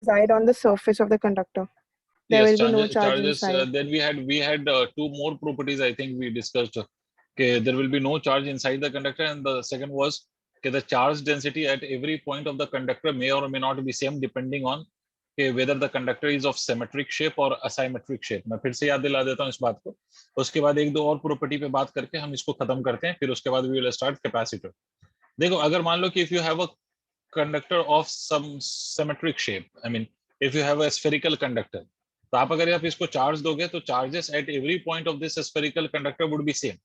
reside on the surface of the conductor. There Yes, will be no charge charges. inside. Then we had two more properties. I think we discussed. Okay, there will be no charge inside the conductor, and the second was okay, the charge density at every point of the conductor may or may not be same depending on okay, whether the conductor is of symmetric shape or asymmetric shape. मैं फिर से याद दिला देता हूँ इस बात को. उसके बाद एक दो और प्रॉपर्टी पे बात करके हम इसको खत्म करते हैं. फिर उसके बाद we will start कैपेसिटर. देखो अगर मान लो कि if you have a conductor of some symmetric shape, I mean if you have a spherical conductor, तो आप अगर आप इसको चार्ज दोगे तो charges at every point of this spherical conductor would be same.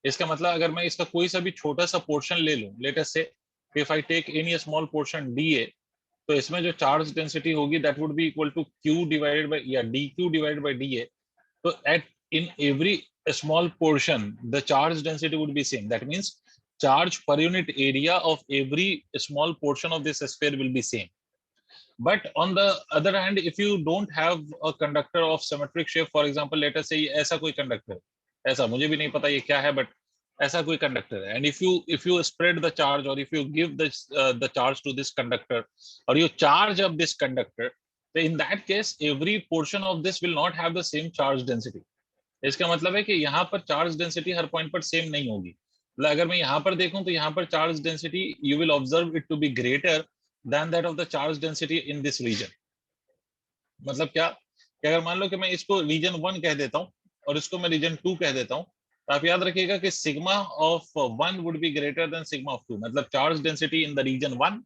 इसका मतलब अगर मैं इसका कोई सा भी छोटा सा पोर्शन ले लूं, let us say if I take any small portion DA, तो इसमें जो चार्ज डेंसिटी होगी that would be equal to Q divided by या D Q divided by DA. तो at in every small portion the charge density would be same. That means charge per unit area of every small portion of this sphere will be same. But on the other hand, if you don't have a conductor of symmetric shape, for example, let us say ऐसा कोई conductor, ऐसा मुझे भी नहीं पता ये क्या है, but ऐसा कोई conductor है, and if you spread the charge or if you give this the charge to this conductor or you charge up this conductor, so in that case every portion of this will not have the same charge density. इसका मतलब है कि यहाँ पर charge density हर point पर same नहीं होगी. मतलब अगर मैं यहाँ पर देखूं तो यहाँ पर charge density you will observe it to be greater than that of the charge density in this region. मतलब क्या कि अगर मान लो कि मैं इसको रीजन 1 कह देता हूं और इसको मैं रीजन 2 कह देता हूं, तो आप याद रखिएगा कि sigma of 1 would be greater than sigma of 2. मतलब charge density in the region 1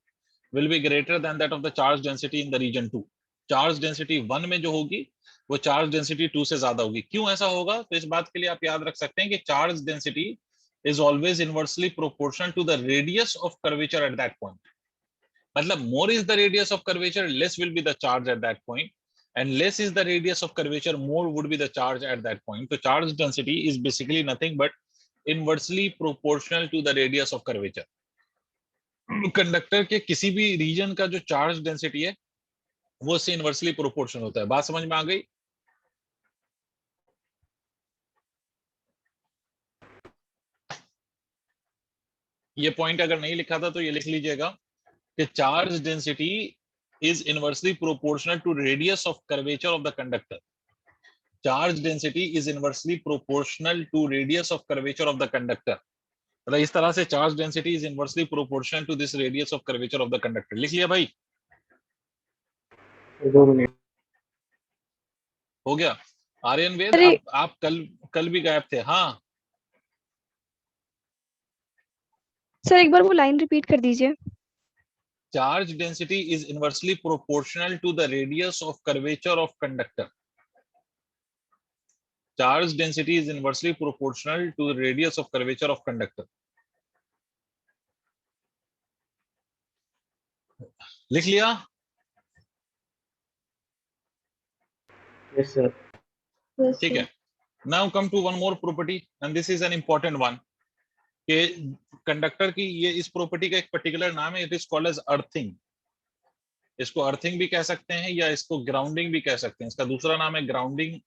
will be greater than that of the charge density in the region 2. Charge density 1 में जो होगी वो चार्ज डेंसिटी 2 से ज्यादा होगी. क्यों ऐसा होगा? तो इस बात के लिए आप याद रख सकते हैं कि charge density is always inversely proportional to the radius of curvature at that point. मतलब more is the radius of curvature, less will be the charge at that point, and less is the radius of curvature, more would be the charge at that point. So charge density is basically nothing but inversely proportional to the radius of curvature. Conductor के किसी भी reason का जो charge density है वो से inversely proportional होता है. बात समझ में आ गई? ये पॉइंट अगर नहीं लिखा था तो ये लिख लीजिएगा कि charge density is inversely proportional to radius of curvature of the conductor. Charge density is inversely proportional to radius of curvature of the conductor. मतलब इस तरह से charge density is inversely proportional to this radius of curvature of the conductor. लिख लिया भाई? हो गया? आर्यन वेद, आप कल भी गायब थे. हाँ सर एक बार वो लाइन रिपीट कर दीजिए. Charge density is inversely proportional to the radius of curvature of conductor. Charge density is inversely proportional to the radius of curvature of conductor. लिख लिया? Yes sir. ठीक है. Now come to one more property and this is an important one. कि conductor की ये इस property का एक पर्टिकुलर नाम है. It is called as earthing. इसको अर्थिंग भी कह सकते हैं या इसको ग्राउंडिंग भी कह सकते हैं. इसका दूसरा नाम है ग्राउंडिंग.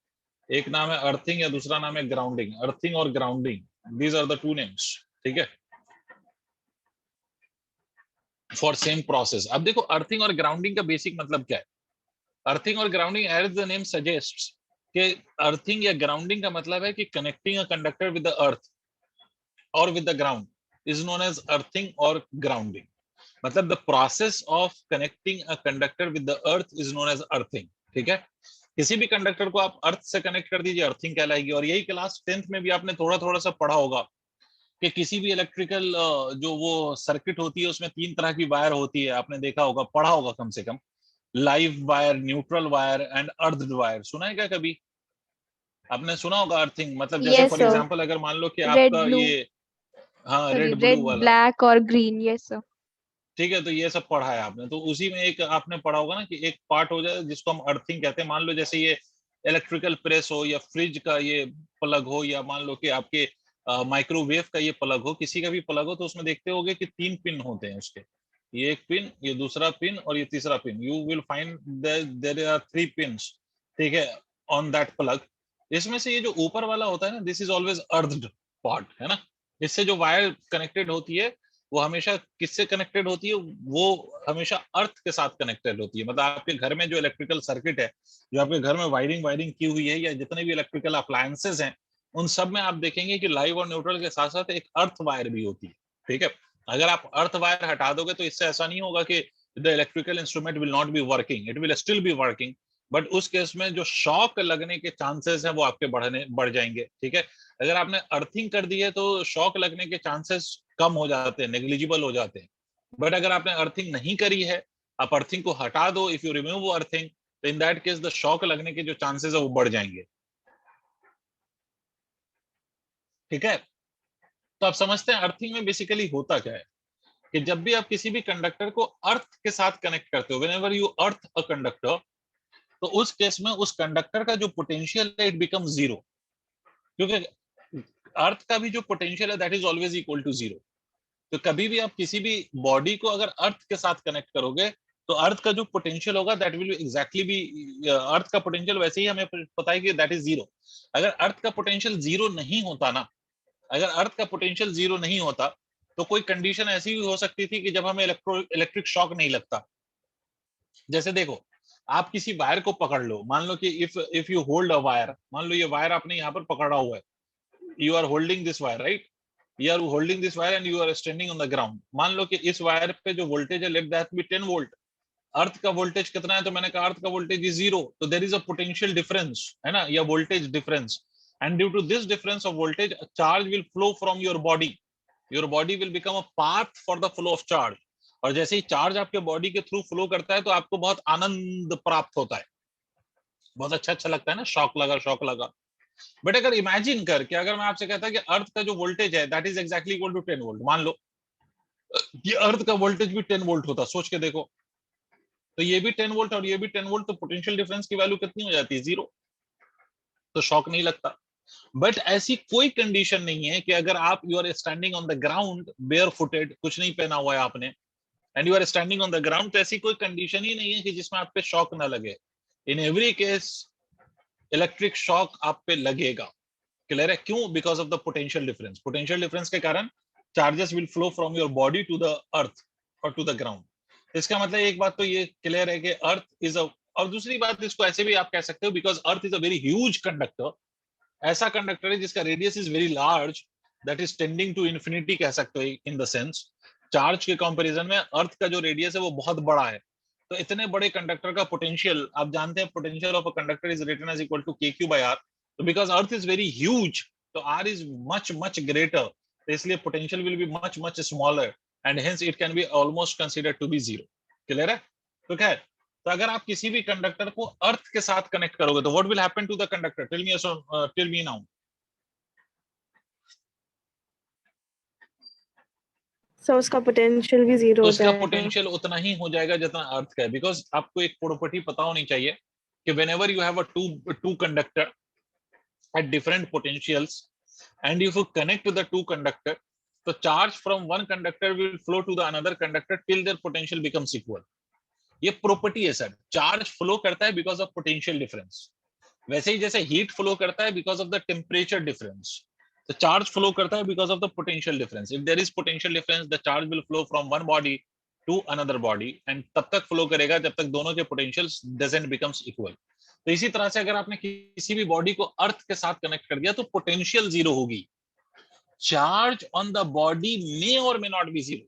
एक नाम है अर्थिंग या दूसरा नाम है ग्राउंडिंग. अर्थिंग और grounding, these are the two names. ठीक है, फॉर सेम प्रोसेस. अब देखो अर्थिंग और ग्राउंडिंग का बेसिक मतलब क्या है. अर्थिंग और grounding as the name suggests कि अर्थिंग या ग्राउंडिंग का मतलब है कि connecting a conductor with the earth or with the ground is known as earthing or grounding. मतलब the process of connecting a conductor with the earth is known as earthing. ठीक है, किसी भी कंडक्टर को आप अर्थ से कनेक्ट कर दीजिए, अर्थिंग कहलाएगी. और यही क्लास 10th में भी आपने थोड़ा थोड़ा सा पढ़ा होगा कि किसी भी इलेक्ट्रिकल जो वो सर्किट होती है उसमें 3 तरह की वायर होती है. आपने देखा होगा, पढ़ा होगा कम से कम. Live wire, neutral wire and earth wire. सुना है क्या कभी? आपने सुना होगा अर्थिंग. मतलब जैसे फॉर एग्जांपल अगर मान लो कि आपका ये हाँ रेड ब्लू वाला, ब्लैक और ग्रीन. Yes sir. ठीक है, तो ये सब पढ़ा है आपने. तो उसी में एक आपने पढ़ा होगा ना कि एक पार्ट हो जाए जिसको हम अर्थिंग कहते हैं. मान लो जैसे ये इलेक्ट्रिकल प्रेस हो या फ्रिज का ये प्लग हो या मान लो कि आपके माइक्रोवेव का ये प्लग हो, किसी का भी प्लग हो, तो उसमें देखते होगे कि 3 पिन होते हैं उसके. ये एक पिन, ये दूसरा पिन और ये तीसरा pin. You will find there are 3 pins. ठीक है, ऑन दैट प्लग. इसमें से ये जो ऊपर वाला होता है ना, दिस इज ऑलवेज अर्थड पार्ट है ना. इससे जो वायर कनेक्टेड होती है वो हमेशा किससे कनेक्टेड होती है? वो हमेशा अर्थ के साथ कनेक्टेड होती है। मतलब आपके घर में जो इलेक्ट्रिकल सर्किट है, जो आपके घर में वायरिंग की हुई है, या जितने भी इलेक्ट्रिकल अप्लायंसेस हैं, उन सब में आप देखेंगे कि लाइव और न्यूट्रल के साथ साथ एक अर्थ वायर भी होती है। ठीक है, अगर आप अर्थ वायर हटा दोगे तो इससे ऐसा नहीं होगा कि the electrical instrument will not be working, it will still be working, but उस केस में जो शॉक लगने के चांसेस हैं वो आपके बढ़ जाएंगे। ठीक है, अगर आपने अर्थिंग कर दी है तो शॉक लगने के चांसेस कम हो जाते हैं, नेग्लिजिबल हो जाते हैं। बट अगर आपने अर्थिंग नहीं करी है, आप अर्थिंग को हटा दो, इफ यू रिमूव अर्थिंग, तो in that case the shock लगने के जो चांसेस है वो बढ़ जाएंगे। ठीक है, तो आप समझते हैं अर्थिंग में बेसिकली होता क्या है, कि जब भी आप किसी भी कंडक्टर को अर्थ के साथ कनेक्ट करते हो, whenever you earth a conductor, तो उस केस में उस कंडक्टर का जो पोटेंशियल है इट बिकम जीरो, क्योंकि अर्थ का भी जो पोटेंशियल है that is always equal to zero. तो कभी भी आप किसी भी बॉडी को अगर अर्थ के साथ कनेक्ट करोगे तो अर्थ का जो पोटेंशियल होगा दैट विल एग्जैक्टली बी, अर्थ का पोटेंशियल वैसे ही हमें पता है कि दैट इज जीरो। अगर अर्थ का पोटेंशियल जीरो नहीं होता ना, अगर अर्थ का पोटेंशियल जीरो नहीं होता तो कोई कंडीशन ऐसी भी हो सकती थी कि जब हमें इलेक्ट्रिक शॉक नहीं लगता। जैसे देखो, आप किसी वायर को पकड़ लो, मान लो कि if you hold a wire, मान लो ये वायर आपने यहाँ पर पकड़ा हुआ है, you are holding this wire, right? You are holding this wire and you are standing on the ground. मान लो कि इस वायर पे जो वोल्टेज है let that be 10 volt, earth का वोल्टेज कितना है? तो मैंने कहा अर्थ का वोल्टेज इज जीरो, तो there is a potential difference, है ना, या voltage difference, and due to this difference of voltage charge will flow from your body, your body will become a path for the flow of charge. और जैसे ही charge आपके body के through flow करता है तो आपको बहुत आनंद प्राप्त होता है, बहुत अच्छा लगता है ना, शॉक लगा। बट अगर इमेजिन कर कि अगर मैं आपसे कहता कि अर्थ का जो वोल्टेज है that is exactly equal to 10 volt, मान लो ये अर्थ का वोल्टेज भी 10 वोल्ट होता, सोच के देखो, तो ये भी 10 वोल्ट और ये भी 10 वोल्ट, तो पोटेंशियल डिफरेंस की वैल्यू कितनी हो जाती है? जीरो, तो शॉक नहीं लगता। बट ऐसी कोई कंडीशन नहीं है कि अगर आप you are standing on the ground barefooted, कुछ नहीं पहना हुआ है आपने, and you are standing on the ground, तो ऐसी कोई कंडीशन ही नहीं है कि जिसमें आप पे शॉक ना लगे। In every case electric shock आप पे लगेगा। क्लियर है? क्यों? Because of the potential difference, potential difference के कारण charges will flow from your body to the earth और टू द ग्राउंड। इसका मतलब एक बात तो ये क्लियर है कि अर्थ इज अ, और दूसरी बात इसको ऐसे भी आप कह सकते हो, because earth is a very huge conductor, ऐसा कंडक्टर है जिसका radius is very large, that is tending to infinity कह सकते हो इन द सेंस। चार्ज के कंपैरिजन में अर्थ का जो रेडियस है वो बहुत बड़ा है, तो इतने बड़े कंडक्टर का पोटेंशियल, आप जानते हैं potential of a conductor is written as equal to kq by r, तो because earth is very huge तो r इज मच ग्रेटर, तो इसलिए potential will be much smaller and hence it can be almost considered to be zero. Clear है? तो खैर, तो अगर आप किसी भी कंडक्टर को अर्थ के साथ कनेक्ट करोगे तो what will happen to the conductor? Tell me now. So उसका पोटेंशियल भी जीरो तो हो इसका जाएगा। पोटेंशियल उतना ही हो जाएगा जितना अर्थ का है, बिकॉज आपको एक प्रॉपर्टी पता होनी चाहिए कि whenever you have a two conductor at different potentials and if you connect the two conductor, the charge from one conductor will flow to the another conductor till their potential becomes equal. ये property है sir, charge flow करता है because of potential difference, वैसे ही जैसे heat flow करता है because of the temperature difference, तो charge flow करता है because of the potential difference. If there is potential difference the charge will flow from one body to another body, and तब तक flow करेगा जब तक दोनों के पोटेंशियल्स डजंट बिकम्स इक्वल। तो इसी तरह से अगर आपने किसी भी बॉडी को अर्थ के साथ कनेक्ट कर दिया तो पोटेंशियल जीरो होगी, चार्ज ऑन द बॉडी मे और मे नॉट बी जीरो।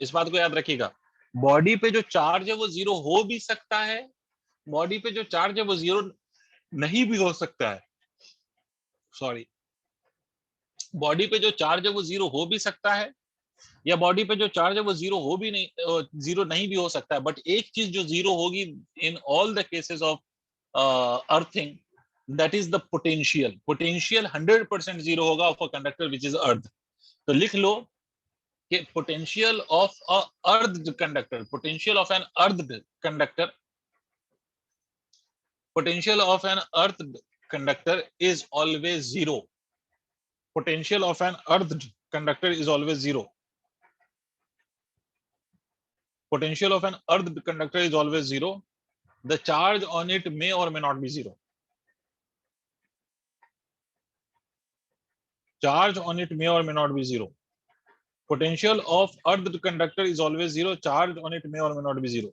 इस बात को याद रखिएगा, बॉडी पे जो चार्ज है वो जीरो हो भी सकता है, बॉडी पे जो चार्ज है वो जीरो नहीं भी हो सकता है, सॉरी, बॉडी पे जो चार्ज है वो जीरो हो भी सकता है, या बॉडी पे जो चार्ज है वो जीरो हो भी नहीं, जीरो नहीं भी हो सकता है। बट एक चीज जो जीरो होगी in all the cases of earthing, that is the potential, potential 100% zero होगा of a conductor which is earth. तो लिख लो कि potential of a earth conductor, potential of an earth conductor, potential of an earth conductor is always zero, potential of an earth conductor is always zero, potential of an earth conductor is always zero, the charge on it may or may not be zero, charge on it may or may not be zero, Potential of earth conductor is always zero. Charge on it may or may not be zero.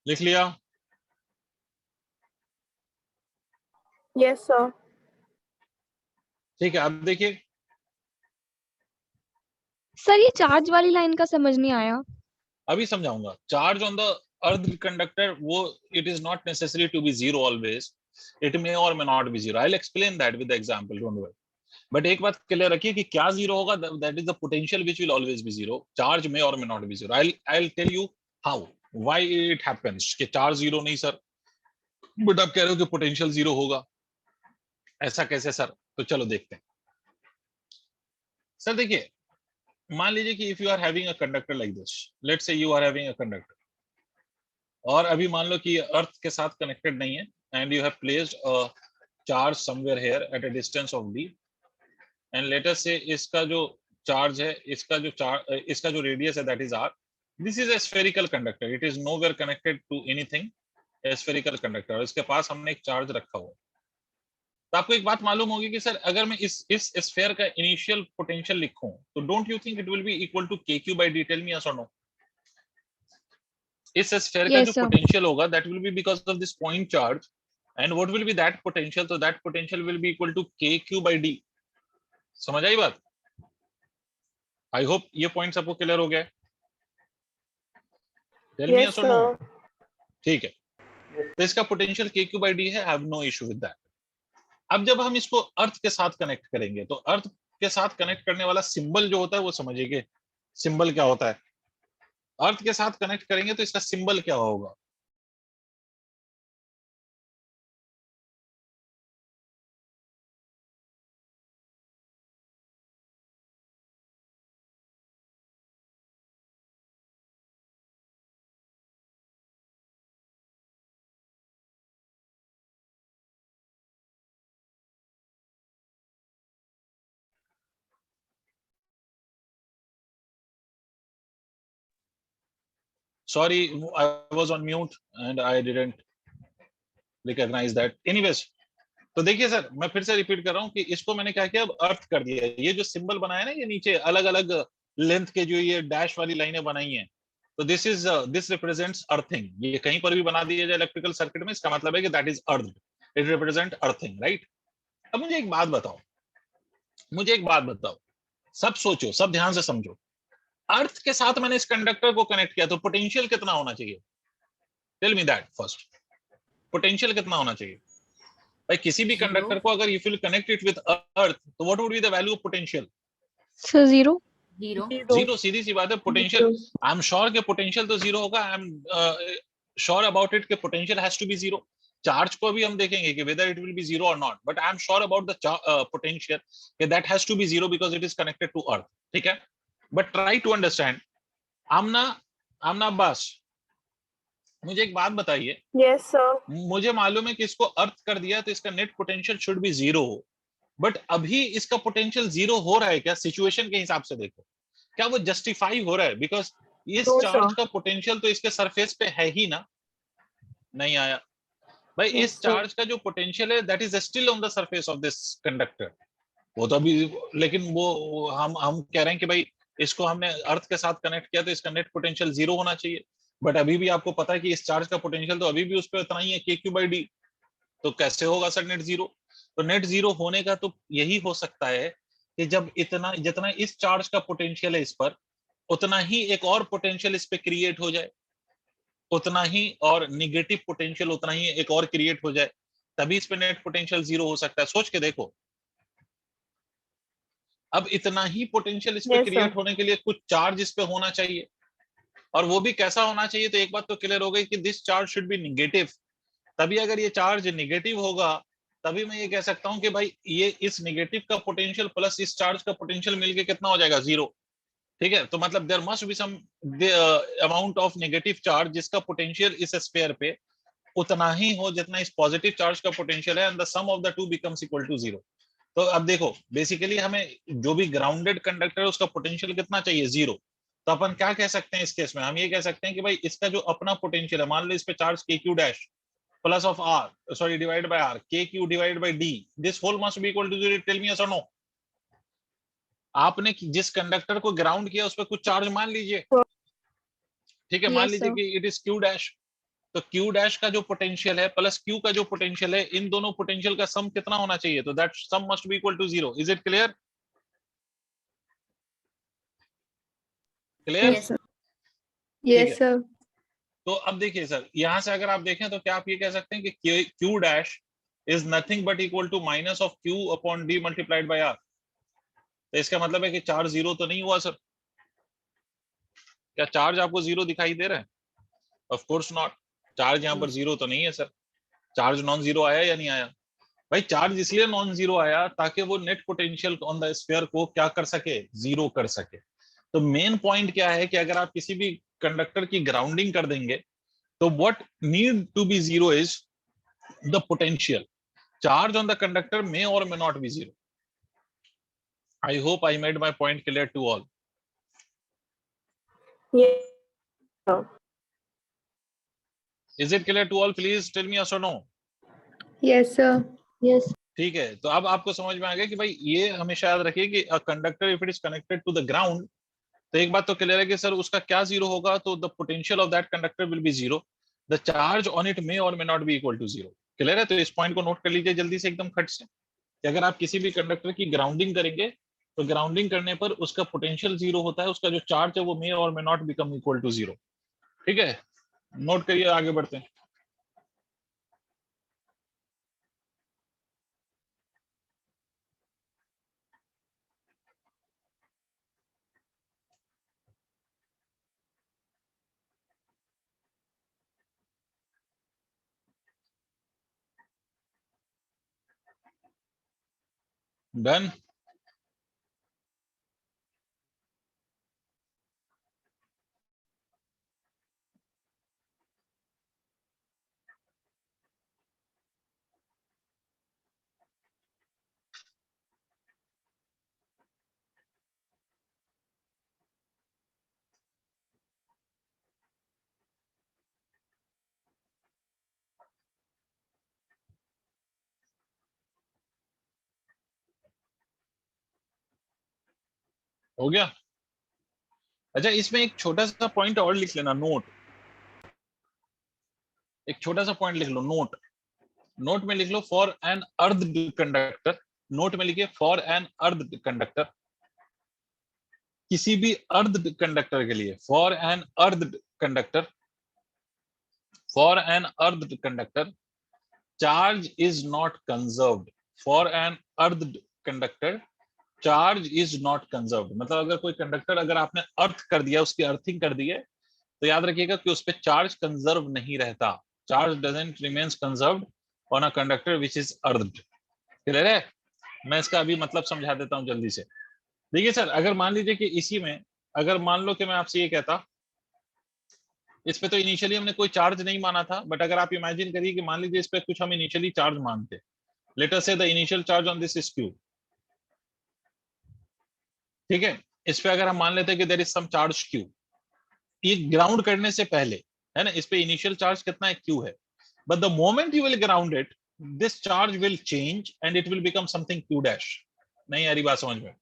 लिख लिया? Yes, sir. ठीक है, अब देखिए sir ये charge वाली line का समझ नहीं आया। अभी समझाऊंगा। Charge on the earth conductor, वो it is not necessary to be zero always, it may और may not be zero. I will explain that with example, don't worry. But एक बात क्लियर रखिए कि क्या जीरो होगा, that is the potential which will always be zero. Charge may और may not be zero. I will tell you how, why it happens कि charge zero नहीं sir, but आप कह रहे हो कि पोटेंशियल जीरो होगा, ऐसा कैसे सर? तो चलो देखते हैं। सर देखिए, मान लीजिए कि if you are having a conductor like this, let's say you are having a conductor, और अभी मान लो कि अर्थ के साथ कनेक्टेड नहीं है, and you have placed a charge somewhere here at a distance of d, and let us say इसका जो चार्ज है, इसका जो रेडियस है, that is r। This is a spherical conductor, it is nowhere connected to anything, a spherical conductor, और इसके पास हमने एक चार्ज रखा हुआ। तो आपको एक बात मालूम होगी कि सर अगर मैं इस स्फेयर का इनिशियल पोटेंशियल लिखूं, तो don't you think it will be equal to kq by d? Tell me yes और नो। इस स्फेयर का Yes, जो sir. पोटेंशियल होगा, that will be because of this point charge, and what will be that potential? तो that potential will be equal to kq by d। समझ आई बात? I hope ये पॉइंट सबको क्लियर हो गया। टेल मी Yes, यस और no. sir. ठीक है, तो इसका पोटेंशियल kq by d है, I have no issue with that. अब जब हम इसको अर्थ के साथ कनेक्ट करेंगे, तो अर्थ के साथ कनेक्ट करने वाला सिंबल जो होता है, वो समझिए सिंबल क्या होता है। अर्थ के साथ कनेक्ट करेंगे तो इसका सिंबल क्या होगा? Sorry, I was on mute and I didn't recognize that. Anyways, तो देखिए सर, मैं फिर से रिपीट कर रहा हूँ कि इसको मैंने क्या किया, अब अर्थ कर दिया। ये जो सिंबल बनाया ना, ये नीचे अलग अलग लेंथ के जो ये डैश वाली लाइनें बनाई हैं, तो दिस रिप्रेजेंट्स अर्थिंग। ये कहीं पर भी बना दिया जाए इलेक्ट्रिकल सर्किट में, इसका मतलब है कि that is earth, it represent earthing, right? अब मुझे एक बात बताओ, सब सोचो, सब ध्यान से समझो। अर्थ के साथ मैंने इस कंडक्टर को कनेक्ट किया, तो पोटेंशियल कितना होना चाहिए? Tell me that first. Potential कितना होना चाहिए भाई? किसी भी कंडक्टर को अगर if you connect it with earth, तो what would be the value of potential? Sir zero. Zero, सीधी सी बात है। पोटेंशियल, आई एम श्योर के पोटेंशियल तो जीरो होगा। I am sure about it के potential has to be zero. Charge को भी हम देखेंगे कि whether it will be zero और not, but I am sure about the potential कि that has to be zero because it is connected to earth. ठीक है, but try to understand. Aamna Abbas, मुझे एक बात बताइए। Yes, sir. मुझे मालूम है कि इसको अर्थ कर दिया तो इसका net potential should be zero, but अभी इसका पोटेंशियल जीरो हो रहा है क्या? सिचुएशन के हिसाब से देखो, क्या वो जस्टिफाई हो रहा है? बिकॉज इस No, चार्ज sir. का पोटेंशियल तो इसके सरफेस पे है ही ना। नहीं आया भाई। Yes, इस sir. चार्ज का जो पोटेंशियल है, that is still on the surface of this conductor. वो तो अभी, लेकिन वो हम कह रहे हैं कि भाई इसको हमने अर्थ के साथ कनेक्ट किया तो इसका नेट पोटेंशियल जीरो होना चाहिए, बट अभी भी आपको पता है कि इस चार्ज का पोटेंशियल तो अभी भी उस पर उतना ही है, kq/d। तो कैसे होगा सर नेट जीरो? तो नेट जीरो होने का तो यही हो सकता है कि जब इतना, जितना इस चार्ज का पोटेंशियल है इस पर, उतना ही एक और पोटेंशियल इस पे क्रिएट हो जाए, उतना ही और निगेटिव पोटेंशियल उतना ही एक और क्रिएट हो जाए, तभी इस पे नेट पोटेंशियल जीरो हो सकता है। सोच के देखो, अब इतना ही पोटेंशियल इस पे Yes, क्रिएट sir. होने के लिए कुछ चार्ज इस पे होना चाहिए, और वो भी कैसा होना चाहिए? तो एक बात तो क्लियर हो गई कि this charge should be negative. तभी अगर ये चार्ज निगेटिव होगा, तभी मैं ये कह सकता हूं कि भाई ये इस निगेटिव का पोटेंशियल प्लस इस चार्ज का पोटेंशियल मिलके कितना हो जाएगा? जीरो। ठीक है, तो मतलब there must be some amount of negative charge जिसका पोटेंशियल इस स्फीयर पे उतना ही हो जितना इस पॉजिटिव चार्ज का पोटेंशियल है, and the sum of the two becomes equal to zero. तो अब देखो, बेसिकली हमें जो भी ग्राउंडेड कंडक्टर है उसका पोटेंशियल कितना चाहिए? जीरो। तो अपन क्या कह सकते हैं इस केस में, हम ये कह सकते हैं कि भाई इसका जो अपना पोटेंशियल है, मान लो इस पे charge K Q dash plus of R, sorry divide by R, K Q divide by D, this whole must be equal to 0। Tell me yes और नो। आपने जिस कंडक्टर को ग्राउंड किया उस पर कुछ चार्ज मान लीजिए, ठीक है, मान Yes, लीजिए sir. कि इट इज क्यू डैश। तो क्यू डैश का जो पोटेंशियल है प्लस क्यू का जो पोटेंशियल है, इन दोनों पोटेंशियल का सम कितना होना चाहिए, तो that sum must be equal to 0। Is it clear? Clear? Yes, sir. ठीक है। Yes, sir. तो अब देखिए सर, यहां से अगर आप देखें तो क्या आप ये कह सकते हैं कि Q dash is nothing but equal to minus of Q upon D multiplied by R. तो इसका मतलब है कि चार्ज जीरो तो नहीं हुआ सर। क्या चार्ज आपको जीरो दिखाई दे रहा है? Of course not. चार्ज यहाँ पर जीरो तो नहीं है सर। चार्ज नॉन जीरो आया या नहीं आया? भाई चार्ज इसलिए नॉन जीरो आया ताकि वो net potential on the sphere को क्या कर सके, जीरो कर सके। तो मेन पॉइंट क्या है कि अगर आप किसी भी कंडक्टर की ग्राउंडिंग कर देंगे तो what need to be zero is the potential. Charge on the conductor may or may not be zero. I hope I made my point clear to all. Yes, sir. Is it clear to all? Please tell me yes or no. Yes, sir. Yes. ठीक है, तो अब आपको समझ में आ गया कि भाई ये हमेशा याद रखिए कि a conductor if it is connected to the ground, तो एक बात तो क्लियर है कि सर उसका क्या जीरो होगा, तो the potential of that conductor will be zero, the charge on it may और may not be equal to zero. Clear है? तो इस पॉइंट को नोट कर लीजिए जल्दी से एकदम खट से, कि अगर आप किसी भी कंडक्टर की ग्राउंडिंग करेंगे तो ग्राउंडिंग करने पर उसका पोटेंशियल जीरो होता है, उसका जो चार्ज है वो मे और may not become equal to zero. ठीक है, नोट करिए, आगे बढ़ते हैं। डन। हो गया? अच्छा, इसमें एक छोटा सा पॉइंट और लिख लेना, नोट। एक छोटा सा पॉइंट लिख लो, नोट। नोट में लिख लो for an earthed conductor, note में लिखिए फॉर एन अर्ध कंडक्टर, किसी भी अर्ध कंडक्टर के लिए, for an earthed conductor, for an earthed conductor charge is not conserved. For an earthed conductor charge is not conserved, मतलब अगर कोई कंडक्टर अगर आपने अर्थ कर दिया, उसकी अर्थिंग कर दी है, तो याद रखिएगा कि उस पर चार्ज कंजर्व नहीं रहता। Charge doesn't remains conserved on a conductor which is earth. Clear है? मैं इसका अभी मतलब समझा देता हूं जल्दी से। देखिए सर, अगर मान लीजिए कि इसी में अगर मान लो कि मैं आपसे ये कहता, इस पे तो इनिशियली हमने कोई चार्ज नहीं माना था, बट अगर आप इमेजिन करिए कि मान लीजिए इस पे कुछ हम इनिशियली चार्ज मानते, लेट अस से the initial charge on this is Q. ठीक है, इस पे अगर हम मान लेते हैं कि there is some charge Q, ये ग्राउंड करने से पहले, है ना, इस पे इनिशियल चार्ज कितना है, क्यू है, but the moment you will ground it this charge will change and it will become something Q dash. नहीं आ रही बात समझ में?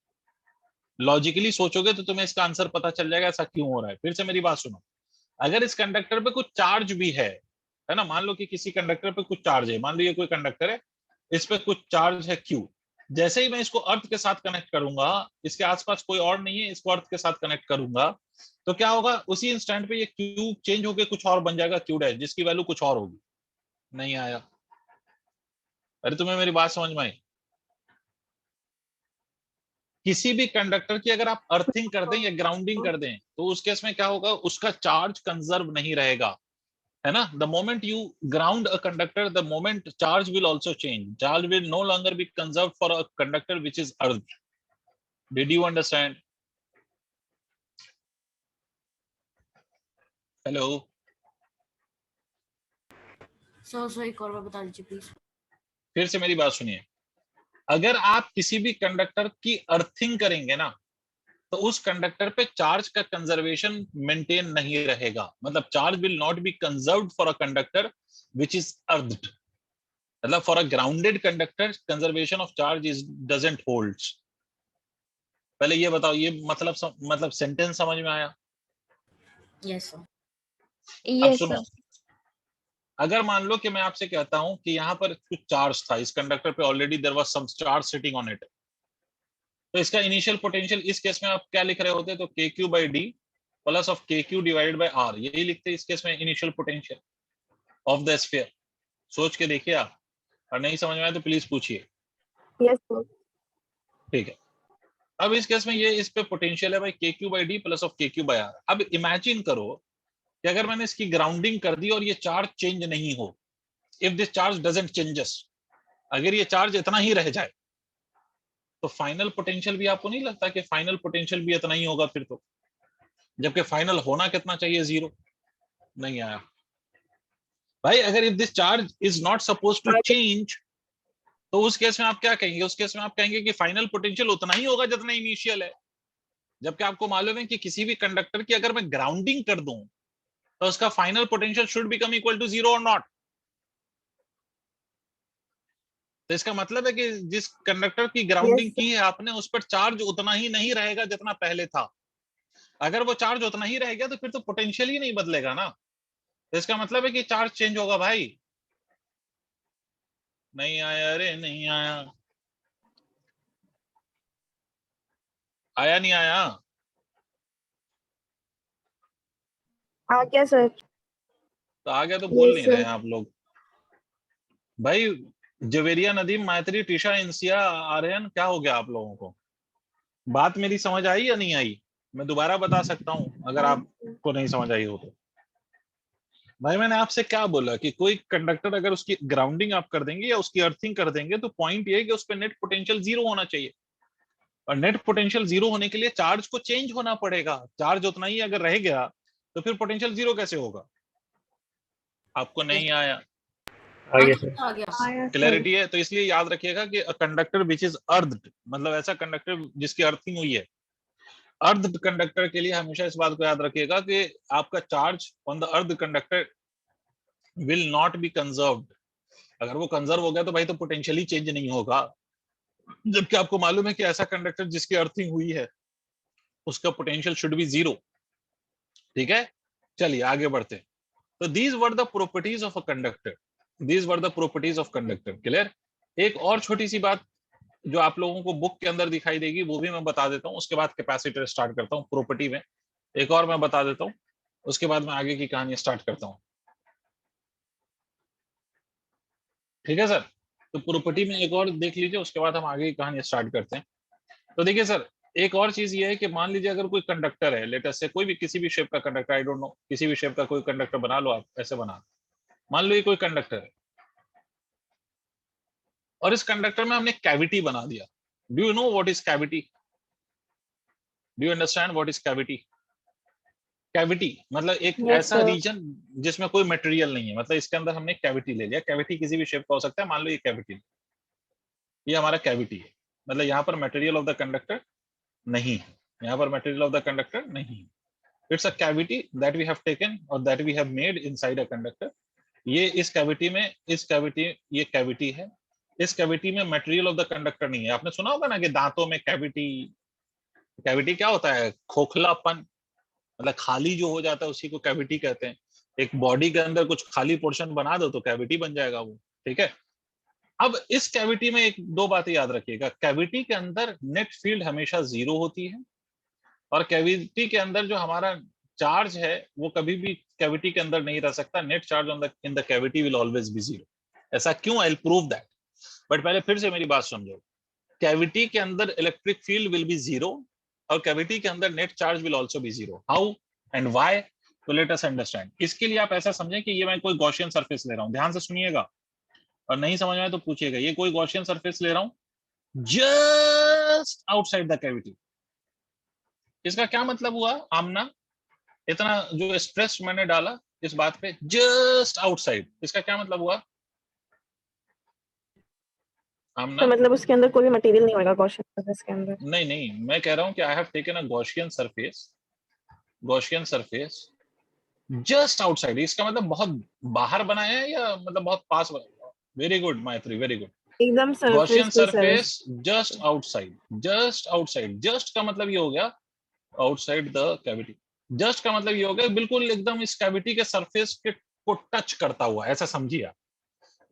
लॉजिकली सोचोगे तो तुम्हें इसका आंसर पता चल जाएगा ऐसा क्यों हो रहा है। फिर से मेरी बात सुनो, अगर इस कंडक्टर पे कुछ चार्ज भी है ना, मान लो कि किसी कंडक्टर पे कुछ चार्ज है, मान लो ये कोई कंडक्टर है, इस पे कुछ चार्ज है क्यू, जैसे ही मैं इसको अर्थ के साथ कनेक्ट करूंगा, इसके आसपास कोई और नहीं है, इसको अर्थ के साथ कनेक्ट करूंगा, तो क्या होगा, उसी इंस्टेंट पे ये क्यू चेंज होकर कुछ और बन जाएगा, क्यू डैश, जिसकी वैल्यू कुछ और होगी। नहीं आया? अरे तुम्हें मेरी बात समझ में आई? किसी भी कंडक्टर की अगर आप अर्थिंग कर दें या ग्राउंडिंग कर दें, तो उस केस में क्या होगा, उसका चार्ज कंजर्व नहीं रहेगा, है ना। The moment you ground a conductor, the moment charge will also change, charge will no longer be conserve for a conductor which is earth. Did you understand? Hello sir एक और बार बता दीजिए please. फिर से मेरी बात सुनिए, अगर आप किसी भी कंडक्टर की अर्थिंग करेंगे ना, तो उस कंडक्टर पे चार्ज का कंजर्वेशन मेंटेन नहीं रहेगा, मतलब charge will not be conserved for a conductor which is earth, मतलब for a grounded conductor conservation of charge is doesn't holds. पहले ये बताओ, ये मतलब सेंटेंस समझ में आया? Yes sir. अब यस सुनो, सर। अगर मान लो कि मैं आपसे कहता हूं कि यहाँ पर कुछ चार्ज था इस कंडक्टर पे, already there was some charge sitting on it, तो इसका इनिशियल पोटेंशियल इस केस में आप क्या लिख रहे होते? तो के Q by D plus of के क्यू डिवाइडेड बाई आर, यही लिखते इस केस में initial potential of the sphere. सोच के देखिए आप, और नहीं समझ में आया तो प्लीज पूछिए। Yes, sir. ठीक है, अब इस केस में ये इस पे पोटेंशियल है भाई के Q by D plus of के क्यू बाई आर। अब इमेजिन करो कि अगर मैंने इसकी ग्राउंडिंग कर दी और ये चार्ज चेंज नहीं हो, if this charge doesn't changes, अगर ये चार्ज इतना ही रह जाए, तो फाइनल पोटेंशियल भी आपको नहीं लगता कि फाइनल पोटेंशियल भी इतना ही होगा फिर तो, जबकि फाइनल होना कितना चाहिए? 0। नहीं आया भाई। अगर if this charge is not suppose to change, तो उस केस में आप क्या कहेंगे? उस केस में आप कहेंगे कि फाइनल पोटेंशियल उतना ही होगा जितना इनिशियल है, जबकि आपको मालूम है कि किसी भी कंडक्टर की अगर मैं ग्राउंडिंग कर दूं तो उसका final potential should become equal to 0 और नॉट। तो इसका मतलब है कि जिस कंडक्टर की ग्राउंडिंग Yes, की है आपने, उस पर चार्ज उतना ही नहीं रहेगा जितना पहले था। अगर वो चार्ज उतना ही रह गया तो फिर तो पोटेंशियल ही नहीं बदलेगा ना, तो इसका मतलब है कि चार्ज चेंज होगा भाई। नहीं आया, अरे नहीं आया, आया नहीं आया? क्या सर? तो आ गया तो बोल Yes, नहीं sir. रहे हैं आप लोग भाई। जवेरिया, नदीम, मैत्री, टीशा, इंसिया, आर्यन, क्या हो गया आप लोगों को? बात मेरी समझ आई या नहीं आई? मैं दोबारा बता सकता हूं अगर आपको नहीं समझ आई हो तो। भाई मैंने आपसे क्या बोला कि कोई कंडक्टर अगर उसकी ग्राउंडिंग आप कर देंगे या उसकी अर्थिंग कर देंगे, तो पॉइंट ये है कि उस पर नेट पोटेंशियल 0 होना चाहिए, और नेट पोटेंशियल 0 होने के लिए चार्ज को चेंज होना पड़ेगा। चार्ज उतना ही अगर रह गया तो फिर पोटेंशियल 0 कैसे होगा? आपको नहीं आया? आ गया सर। आ गया। Yes, sir. क्लैरिटी है? तो इसलिए याद रखिएगा कि कंडक्टर विच इज अर्थ, मतलब ऐसा कंडक्टर जिसकी अर्थिंग हुई है। अर्थ कंडक्टर के लिए हमेशा इस बात को याद रखिएगा कि आपका charge on the earth conductor will not be conserved. अगर वो कंजर्व हो गया तो भाई तो पोटेंशियली चेंज नहीं होगा, जबकि आपको मालूम है कि ऐसा कंडक्टर जिसकी अर्थिंग हुई है उसका पोटेंशियल शुड बी 0। ठीक है, चलिए आगे बढ़ते हैं। तो these were the properties of a conductor, these were the properties of conductor. Clear? एक और छोटी सी बात जो आप लोगों को बुक के अंदर दिखाई देगी वो भी मैं बता देता हूँ, उसके बाद कैपेसिटर स्टार्ट करता हूँ। प्रॉपर्टी में एक और मैं बता देता हूँ, उसके बाद मैं आगे की कहानी स्टार्ट करता हूँ। ठीक है सर? तो प्रॉपर्टी में एक और देख लीजिए, उसके बाद हम आगे की कहानी स्टार्ट करते हैं। तो देखिए सर, एक और चीज ये है कि मान लीजिए अगर कोई कंडक्टर है, लेटेस्ट से कोई भी किसी भी शेप का कंडक्टर, आई डोंट नो, किसी भी शेप का कोई कंडक्टर बना लो आप, ऐसे बना, मान लो ये कोई कंडक्टर है और इस कंडक्टर में हमने कैविटी बना दिया। Do you know what is cavity? Do you understand what is cavity? Cavity मतलब एक Yes, ऐसा sir. रीजन जिसमें कोई मटेरियल नहीं है, मतलब इसके अंदर हमने कैविटी ले लिया। कैविटी किसी भी शेप का हो सकता है, मान लो ये कैविटी, ये हमारा कैविटी है, मतलब यहाँ पर मटेरियल ऑफ द कंडक्टर नहीं है, यहाँ पर मटेरियल ऑफ द कंडक्टर नहीं है। It's a cavity that we have taken or that we have made inside a conductor. ये इस कैविटी में, इस कैविटी, ये कैविटी है, इस कैविटी में मटेरियल ऑफ द कंडक्टर नहीं है। आपने सुना होगा ना कि दांतों में कैविटी, कैविटी क्या होता है? खोखलापन, मतलब खाली जो हो जाता है उसी को कैविटी कहते हैं। एक बॉडी के अंदर कुछ खाली पोर्शन बना दो तो कैविटी बन जाएगा वो। ठीक है, अब इस कैविटी में एक दो बातें याद रखिएगा। कैविटी के अंदर नेट फील्ड हमेशा 0 होती है, और कैविटी के अंदर जो हमारा चार्ज है वो कभी भी कैविटी के अंदर नहीं रह सकता। Net charge on the in the cavity will always B 0। ऐसा क्यों? I will prove that, but पहले फिर से मेरी बात समझो। कैविटी के अंदर इलेक्ट्रिक फील्ड विल बी 0 और कैविटी के अंदर net charge will also be 0। How and why? तो लेट अस अंडरस्टैंड। इसके लिए आप ऐसा समझें कि ये मैं कोई गॉसियन सरफेस ले रहा हूं, ध्यान से सुनिएगा, और नहीं समझ में आए तो पूछिएगा। ये कोई गॉसियन सरफेस ले रहा हूं जस्ट आउटसाइड द कैविटी। इसका क्या मतलब हुआ आमना? इतना जो स्ट्रेस मैंने डाला इस बात पे, जस्ट आउटसाइड, इसका क्या मतलब हुआ? आमना तो मतलब उसके अंदर कोई भी मटेरियल नहीं होगा गॉसियन सरफेस के अंदर। नहीं नहीं, मैं कह रहा हूँ कि I have taken a Gaussian surface just outside. इसका मतलब बहुत बाहर बनाया है या मतलब बहुत पास बनाया? Very good Maitri, very good. एकदम surface Gaussian to surface. Surface just outside, just outside. Just का मतलब ये हो गया आउटसाइड द कैविटी। जस्ट का मतलब ये हो गया बिल्कुल एकदम इस कैविटी के सरफेस के को टच करता हुआ, ऐसा समझिए आप।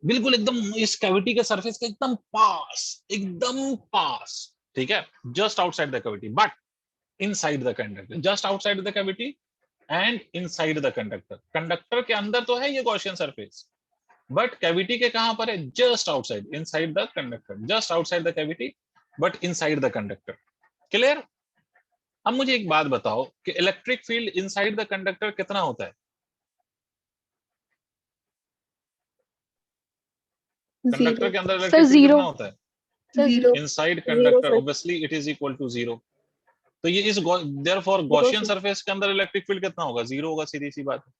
बिल्कुल एकदम इस कैविटी के सरफेस के एकदम पास, एकदम पास, ठीक है। Just outside the cavity but inside the conductor, just outside the cavity and inside the conductor. Conductor के अंदर तो है ये गॉसियन सरफेस, बट कैविटी के कहां पर है? Just outside, inside the conductor. Just outside the cavity but inside the conductor. Clear? अब मुझे एक बात बताओ कि electric field inside the conductor कितना होता है? कंडक्टर के अंदर सर इलेक्ट्रिक फील्ड 0 कितना होता है? Zero. Inside zero conductor sir. Obviously it is equal to 0। तो ये इस देयरफॉर गॉसियन सरफेस के अंदर इलेक्ट्रिक फील्ड कितना होगा? 0 होगा, सीधी सी बात है।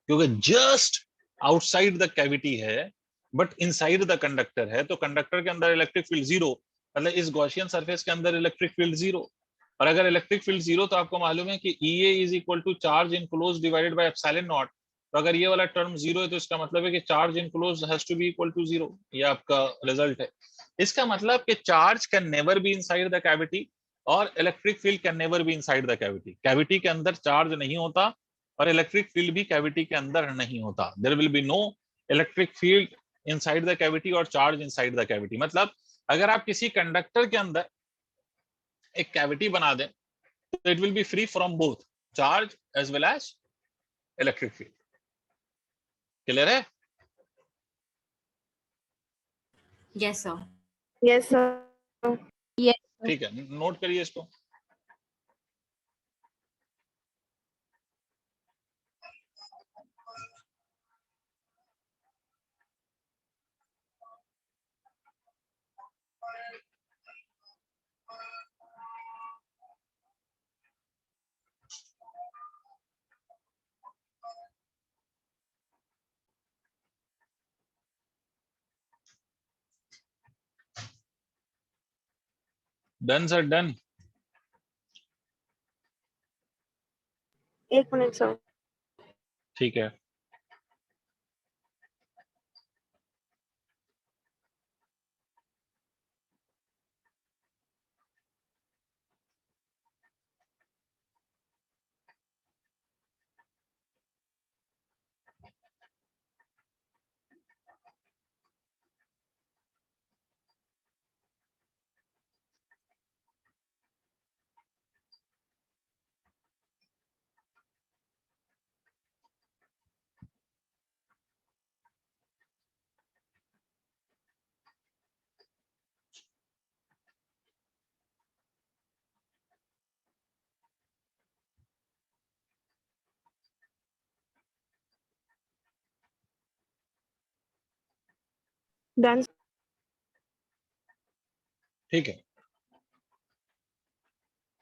क्योंकि जस्ट आउटसाइड द कैविटी है बट इनसाइड द कंडक्टर है, तो कंडक्टर के अंदर इलेक्ट्रिक फील्ड 0, मतलब इस गॉसियन सरफेस के अंदर इलेक्ट्रिक फील्ड 0। और अगर इलेक्ट्रिक फील्ड 0 तो आपको मालूम है कि EA is equal to charge enclose divided by epsilon naught. तो अगर ये वाला टर्म 0 है तो इसका मतलब है कि charge enclose has to be equal to 0। ये आपका रिजल्ट है। इसका मतलब कि charge can never be inside the cavity और electric field can never be inside the cavity. Cavity के अंदर चार्ज नहीं होता और इलेक्ट्रिक फील्ड भी कैविटी के अंदर नहीं होता। There will be no electric field inside the cavity और चार्ज इनसाइड द कैविटी। मतलब अगर आप किसी कंडक्टर के अंदर एक कैविटी बना दें तो it will be free from both charge as well as electric field. Clear है? Yes, sir. Yes sir. ठीक है, नोट करिए इसको। Done sir, done. एक मिनट सर। ठीक है। डन। ठीक है,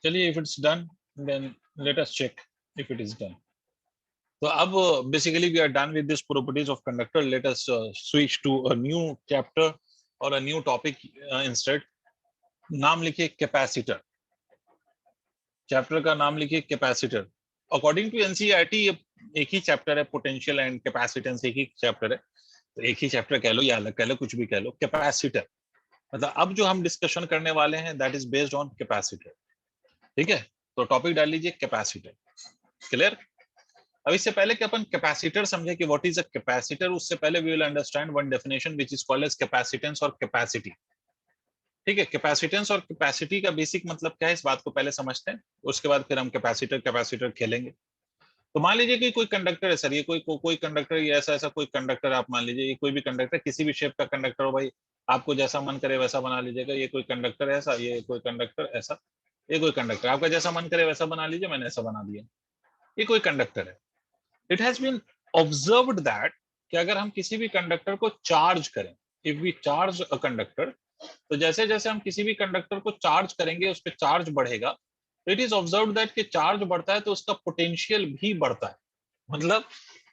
चलिए, if it's done then let us check if it is done. तो अब basically we are done with this properties of conductor. Let us switch to a new chapter और a new topic instead. नाम लिखिए capacitor. Chapter का नाम लिखिए capacitor. According to NCERT ये एक ही चैप्टर है, पोटेंशियल एंड कैपेसिटेंस एक ही चैप्टर है। तो एक ही चैप्टर कह लो या अलग कह लो, कुछ भी कह लो। कैपेसिटर मतलब अब जो हम डिस्कशन करने वाले हैं that is based on capacitor. ठीक है, तो टॉपिक डाल लीजिए कैपेसिटर। क्लियर? अब इससे पहले कि अपन कैपेसिटर समझे कि व्हाट इज अ कैपेसिटर, उससे पहले we will understand one definition which is called as capacitance और कैपेसिटी। ठीक है, कैपेसिटेंस और कैपेसिटी का बेसिक मतलब क्या है, इस बात को पहले समझते हैं, उसके बाद फिर हम कैपेसिटर कैपेसिटर खेलेंगे। तो मान लीजिए कि कोई कंडक्टर है सर, ये कोई कंडक्टर, ये ऐसा ऐसा कोई कंडक्टर आप मान लीजिए, ये कोई भी कंडक्टर, किसी भी शेप का कंडक्टर हो भाई, आपको जैसा मन करे वैसा बना लीजिएगा। ये कोई कंडक्टर ऐसा, ये कोई कंडक्टर ऐसा, ये कोई कंडक्टर, आपका जैसा मन करे वैसा बना लीजिए, मैंने ऐसा बना दिया। ये कोई कंडक्टर है। It has been observed that कि अगर हम किसी भी कंडक्टर को चार्ज करें, if we charge a conductor, तो जैसे जैसे हम किसी भी कंडक्टर को चार्ज करेंगे उस पर चार्ज बढ़ेगा। इट इज ऑब्जर्व दैट कि चार्ज बढ़ता है तो उसका पोटेंशियल भी बढ़ता है। मतलब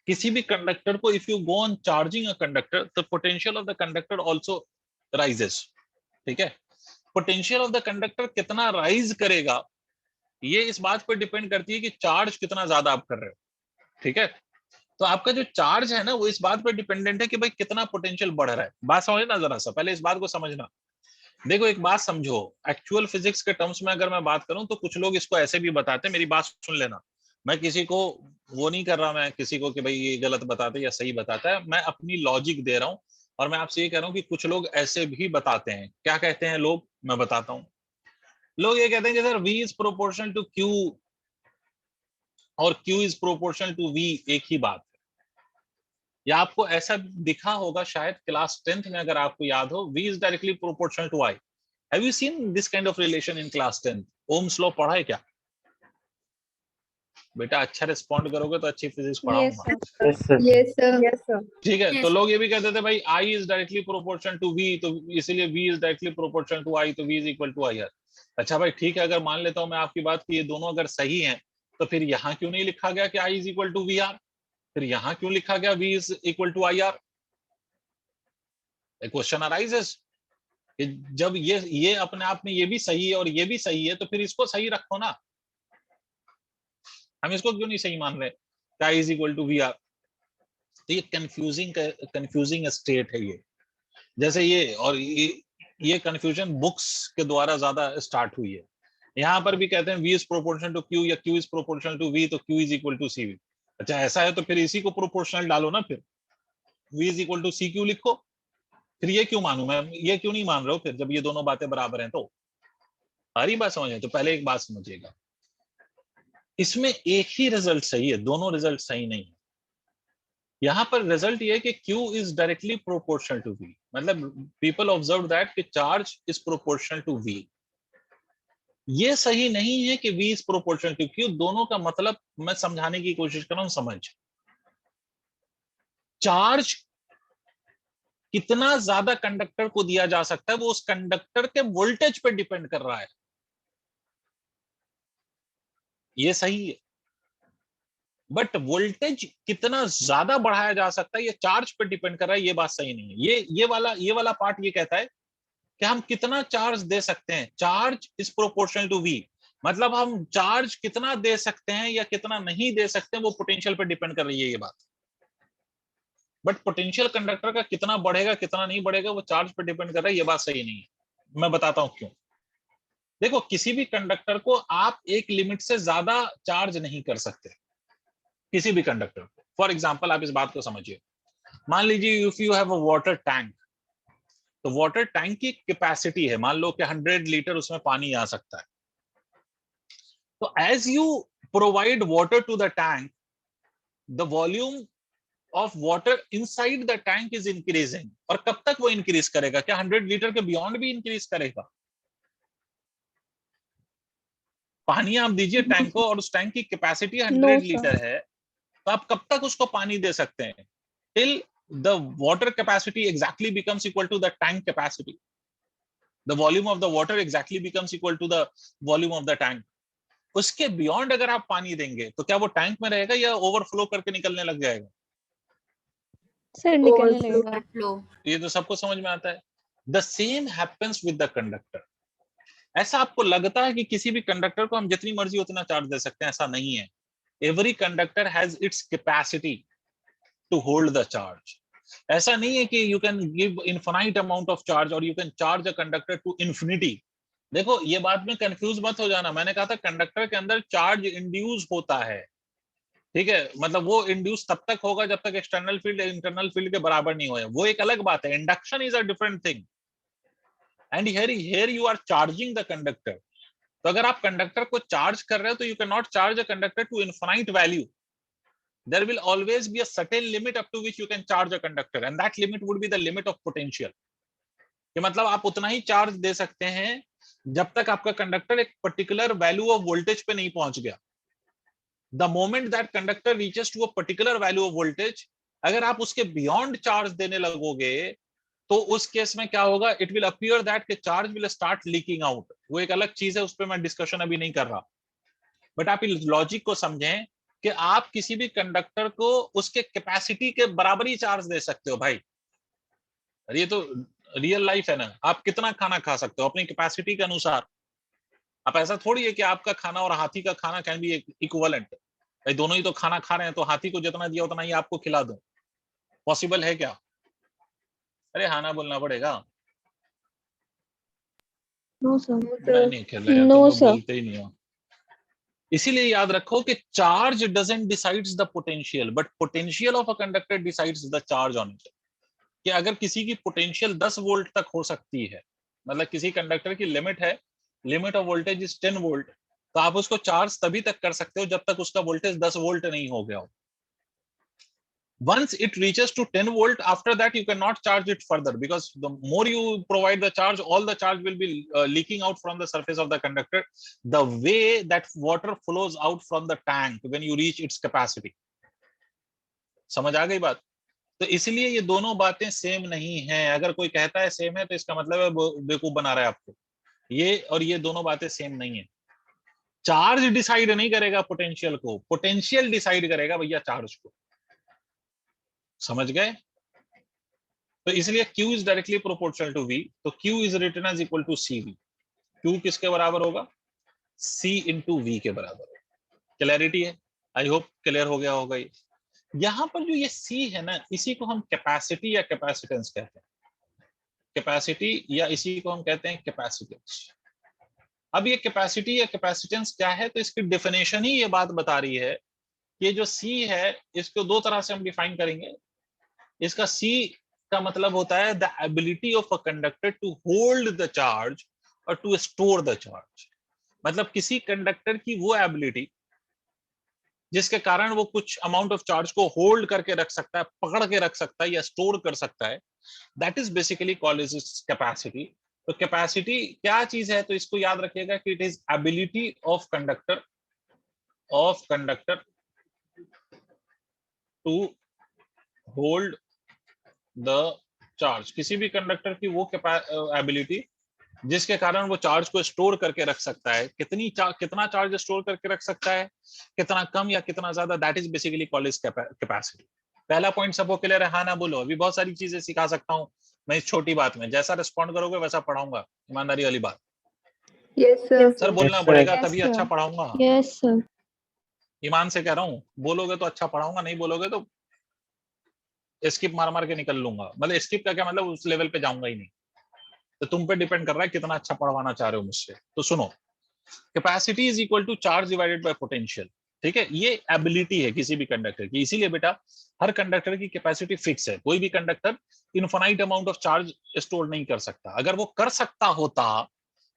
किसी भी कंडक्टर को if you go on charging a conductor, the potential of the conductor also rises, ठीक है। पोटेंशियल ऑफ द कंडक्टर कितना राइज करेगा ये इस बात पर डिपेंड करती है कि चार्ज कितना ज्यादा आप कर रहे हो, ठीक है। तो आपका जो चार्ज है ना वो इस बात पर डिपेंडेंट है कि भाई कितना पोटेंशियल बढ़ रहा है। बात समझना जरा सा, पहले इस बात को समझना। देखो एक बात समझो, एक्चुअल फिजिक्स के टर्म्स में अगर मैं बात करूं तो कुछ लोग इसको ऐसे भी बताते हैं, मेरी बात सुन लेना, मैं किसी को वो नहीं कर रहा, मैं किसी को कि भाई ये गलत बताते या सही बताता है, मैं अपनी लॉजिक दे रहा हूं। और मैं आपसे ये कह रहा हूं कि कुछ लोग ऐसे भी बताते हैं। क्या कहते हैं लोग, मैं बताता हूं। लोग ये कहते हैं कि sir V is proportional to Q और Q is proportional to V, एक ही बात है। या आपको ऐसा दिखा होगा शायद क्लास 10th में, अगर आपको याद हो, V is directly proportional to I। Have you seen this kind of relation in class 10? Ohm's law पढ़ा है क्या? बेटा अच्छा रिस्पॉन्ड करोगे तो अच्छी फिजिक्स Yes, पढ़ाऊंगा। sir. Yes, sir. Yes, sir. Yes, sir. ठीक है, Yes, तो sir. लोग ये भी कहते थे भाई I is directly proportional to V, तो इसीलिए V is directly proportional to I, तो V is equal to IR। अच्छा भाई ठीक है, अगर मान लेता हूं मैं आपकी बात कि ये दोनों अगर सही हैं, तो फिर यहाँ क्यों नहीं लिखा गया कि I is equal to VR? फिर यहाँ क्यों लिखा गया V is equal to IR? Question arises कि जब ये अपने आप में ये भी सही है और ये भी सही है, तो फिर इसको सही रखो ना। हम इसको क्यों नहीं सही मान रहे? I is equal to VR। तो ये कंफ्यूजिंग स्टेट है ये। जैसे ये और ये कंफ्यूजन बुक्स के द्वारा ज्यादा स्टार्ट हुई है। यहाँ पर भी कहते हैं V is proportional to Q या Q is proportional to V, तो Q is equal to CV। अच्छा ऐसा है तो फिर इसी को प्रोपोर्शनल डालो ना, फिर V is equal to CQ लिखो। फिर ये क्यों मानूं मैं, ये क्यों नहीं मान रहे हो फिर, जब ये दोनों बातें बराबर हैं? तो सारी बात समझे, तो पहले एक बात समझिएगा, इसमें एक ही रिजल्ट सही है, दोनों रिजल्ट सही नहीं है। यहां पर रिजल्ट ये है कि Q is directly proportional to V, मतलब पीपल ऑब्जर्व दैट कि charge is proportional to V। ये सही नहीं है कि V is proportional to Q। दोनों का मतलब मैं समझाने की कोशिश कर रहा हूं, समझ। चार्ज कितना ज्यादा कंडक्टर को दिया जा सकता है वो उस कंडक्टर के वोल्टेज पे डिपेंड कर रहा है, ये सही है। बट वोल्टेज कितना ज्यादा बढ़ाया जा सकता है ये चार्ज पे डिपेंड कर रहा है, ये बात सही नहीं है। ये वाला पार्ट ये कहता है कि हम कितना चार्ज दे सकते हैं, charge is proportional to V, मतलब हम चार्ज कितना दे सकते हैं या कितना नहीं दे सकते हैं वो पोटेंशियल पे डिपेंड कर रही है ये बात। बट पोटेंशियल कंडक्टर का कितना बढ़ेगा कितना नहीं बढ़ेगा वो चार्ज पे डिपेंड कर रहा है, ये बात सही नहीं है। मैं बताता हूं क्यों। देखो किसी भी कंडक्टर को आप एक लिमिट से ज्यादा चार्ज नहीं कर सकते, किसी भी कंडक्टर को। फॉर एग्जाम्पल आप इस बात को समझिए, मान लीजिए if you have a water tank, तो वाटर टैंक की कैपेसिटी है, मान लो कि 100 लीटर उसमें पानी आ सकता है। तो as you provide water to the tank, the volume of water inside the tank is increasing. और कब तक वो इंक्रीज करेगा? क्या 100 लीटर के बियॉन्ड भी इंक्रीज करेगा? पानी आप दीजिए टैंक को और उस टैंक की कैपेसिटी 100 No, sir. लीटर है, तो आप कब तक उसको पानी दे सकते हैं? Till the water capacity exactly becomes equal to the tank capacity. The volume of the water exactly becomes equal to the volume of the tank. उसके बियॉन्ड अगर आप पानी देंगे तो क्या वो टैंक में रहेगा या ओवरफ्लो करके निकलने लग जाएगा? सर निकलने Overflow. लगेगा। Overflow. ये तो सबको समझ में आता है। The same happens with the conductor. ऐसा आपको लगता है कि किसी भी कंडक्टर को हम जितनी मर्जी उतना चार्ज दे सकते हैं, ऐसा नहीं है। Every conductor has its capacity to hold the charge. ऐसा नहीं है कि you can give infinite amount of charge और you can charge a conductor to infinity. देखो ये बात में कंफ्यूज मत हो जाना, मैंने कहा था कंडक्टर के अंदर चार्ज इंड्यूस होता है, ठीक है, मतलब वो इंड्यूस तब तक होगा जब तक एक्सटर्नल फील्ड इंटरनल फील्ड के बराबर नहीं होए, वो एक अलग बात है। Induction is a different thing and here you are charging the conductor. तो अगर आप कंडक्टर को चार्ज कर रहे हो तो you can not charge a conductor to infinite value. There will always be a certain limit up to which you can charge a conductor, and that limit would be the limit of potential. कि मतलब आप उतना ही charge दे सकते हैं जब तक आपका कंडक्टर एक पर्टिकुलर वैल्यू ऑफ वोल्टेज पे नहीं पहुंच गया। The moment that conductor reaches to a particular value of voltage, अगर आप उसके बियॉन्ड चार्ज देने लगोगे तो उस केस में क्या होगा? इट विल अपीयर दैट के charge will start leaking out. वो एक अलग चीज है, उस पर मैं डिस्कशन अभी नहीं कर रहा। बट आप इस लॉजिक को समझें कि आप किसी भी कंडक्टर को उसके कैपेसिटी के बराबर ही चार्ज दे सकते हो भाई। ये तो रियल लाइफ है ना, आप कितना खाना खा सकते हो अपनी कैपेसिटी के अनुसार। आप ऐसा थोड़ी है कि आपका खाना और हाथी का खाना कैन बी इक्विवेलेंट, भाई दोनों ही तो खाना खा रहे हैं, तो हाथी को जितना दिया उतना ही आपको खिला दूं, पॉसिबल है क्या? अरे हाँ ना बोलना पड़ेगा। No sir. मैं नहीं खेल रहा, नो तुम लोग सर। बोलते ही नहीं हो। इसीलिए याद रखो कि charge doesn't decides the potential, but potential of a conductor decides the charge on it. कि अगर किसी की पोटेंशियल 10 वोल्ट तक हो सकती है, मतलब किसी कंडक्टर की लिमिट है, limit of voltage is 10 volt, तो आप उसको चार्ज तभी तक कर सकते हो जब तक उसका वोल्टेज 10 वोल्ट नहीं हो गया हो। Once it reaches to 10 volt, after that you cannot charge it further, because the more you provide the charge, all the charge will be leaking out from the surface of the conductor, the way that water flows out from the tank when you reach its capacity. समझ आ गई बात? तो इसलिए ये दोनों बातें same नहीं है। अगर कोई कहता है सेम है तो इसका मतलब है बेवकूफ बना रहा है आपको। ये और ये दोनों बातें सेम नहीं है। चार्ज डिसाइड नहीं करेगा पोटेंशियल को, पोटेंशियल डिसाइड करेगा भैया चार्ज को। समझ गए? तो इसलिए Q is directly proportional to V, तो Q is written as equal to CV। Q किसके बराबर होगा? C इंटू V के बराबर है। क्लैरिटी है? आई होप क्लियर हो गया होगा। ये यहां पर जो ये C है ना, इसी को हम कैपेसिटी या कैपेसिटेंस कहते हैं। कैपेसिटी या इसी को हम कहते हैं कैपेसिटेंस। अब ये कैपेसिटी या कैपेसिटेंस क्या है, तो इसकी डेफिनेशन ही ये बात बता रही है कि ये जो C है इसको दो तरह से हम डिफाइन करेंगे। इसका C का मतलब होता है the ability of a conductor to hold the charge और टू स्टोर द चार्ज। मतलब किसी कंडक्टर की वो एबिलिटी जिसके कारण वो कुछ अमाउंट ऑफ चार्ज को होल्ड करके रख सकता है, पकड़ के रख सकता है या स्टोर कर सकता है, that is basically called as capacity. तो कैपेसिटी क्या चीज है, तो इसको याद रखिएगा कि it is ability of conductor to hold the charge. किसी भी कंडक्टर की वो एबिलिटी जिसके कारण वो चार्ज को स्टोर करके रख सकता है। कितना चार्ज स्टोर करके रख सकता है, कितना कम या कितना ज्यादा, that is basically called as capacity. पहला पॉइंट सबको क्लियर है? हाँ ना बोलो। अभी बहुत सारी चीजें सिखा सकता हूँ मैं इस छोटी बात में, जैसा रिस्पॉन्ड करोगे वैसा पढ़ाऊंगा, ईमानदारी वाली बात। Yes, sir. सर बोलना Yes, sir. पड़ेगा Yes, तभी sir. अच्छा पढ़ाऊंगा। Yes sir. ईमान से कह रहा हूँ, बोलोगे तो अच्छा पढ़ाऊंगा, नहीं बोलोगे तो स्किप मार मार के निकल लूंगा। मतलब स्किप का क्या मतलब, उस लेवल पे जाऊंगा ही नहीं। तो तुम पे डिपेंड कर रहा है कितना अच्छा पढ़वाना चाह रहे हो मुझसे। तो सुनो, capacity is equal to charge divided by potential. ठीक है, ये एबिलिटी है किसी भी कंडक्टर की। इसीलिए बेटा हर कंडक्टर की कैपेसिटी फिक्स है। कोई भी conductor infinite amount of charge store नहीं कर सकता। अगर वो कर सकता होता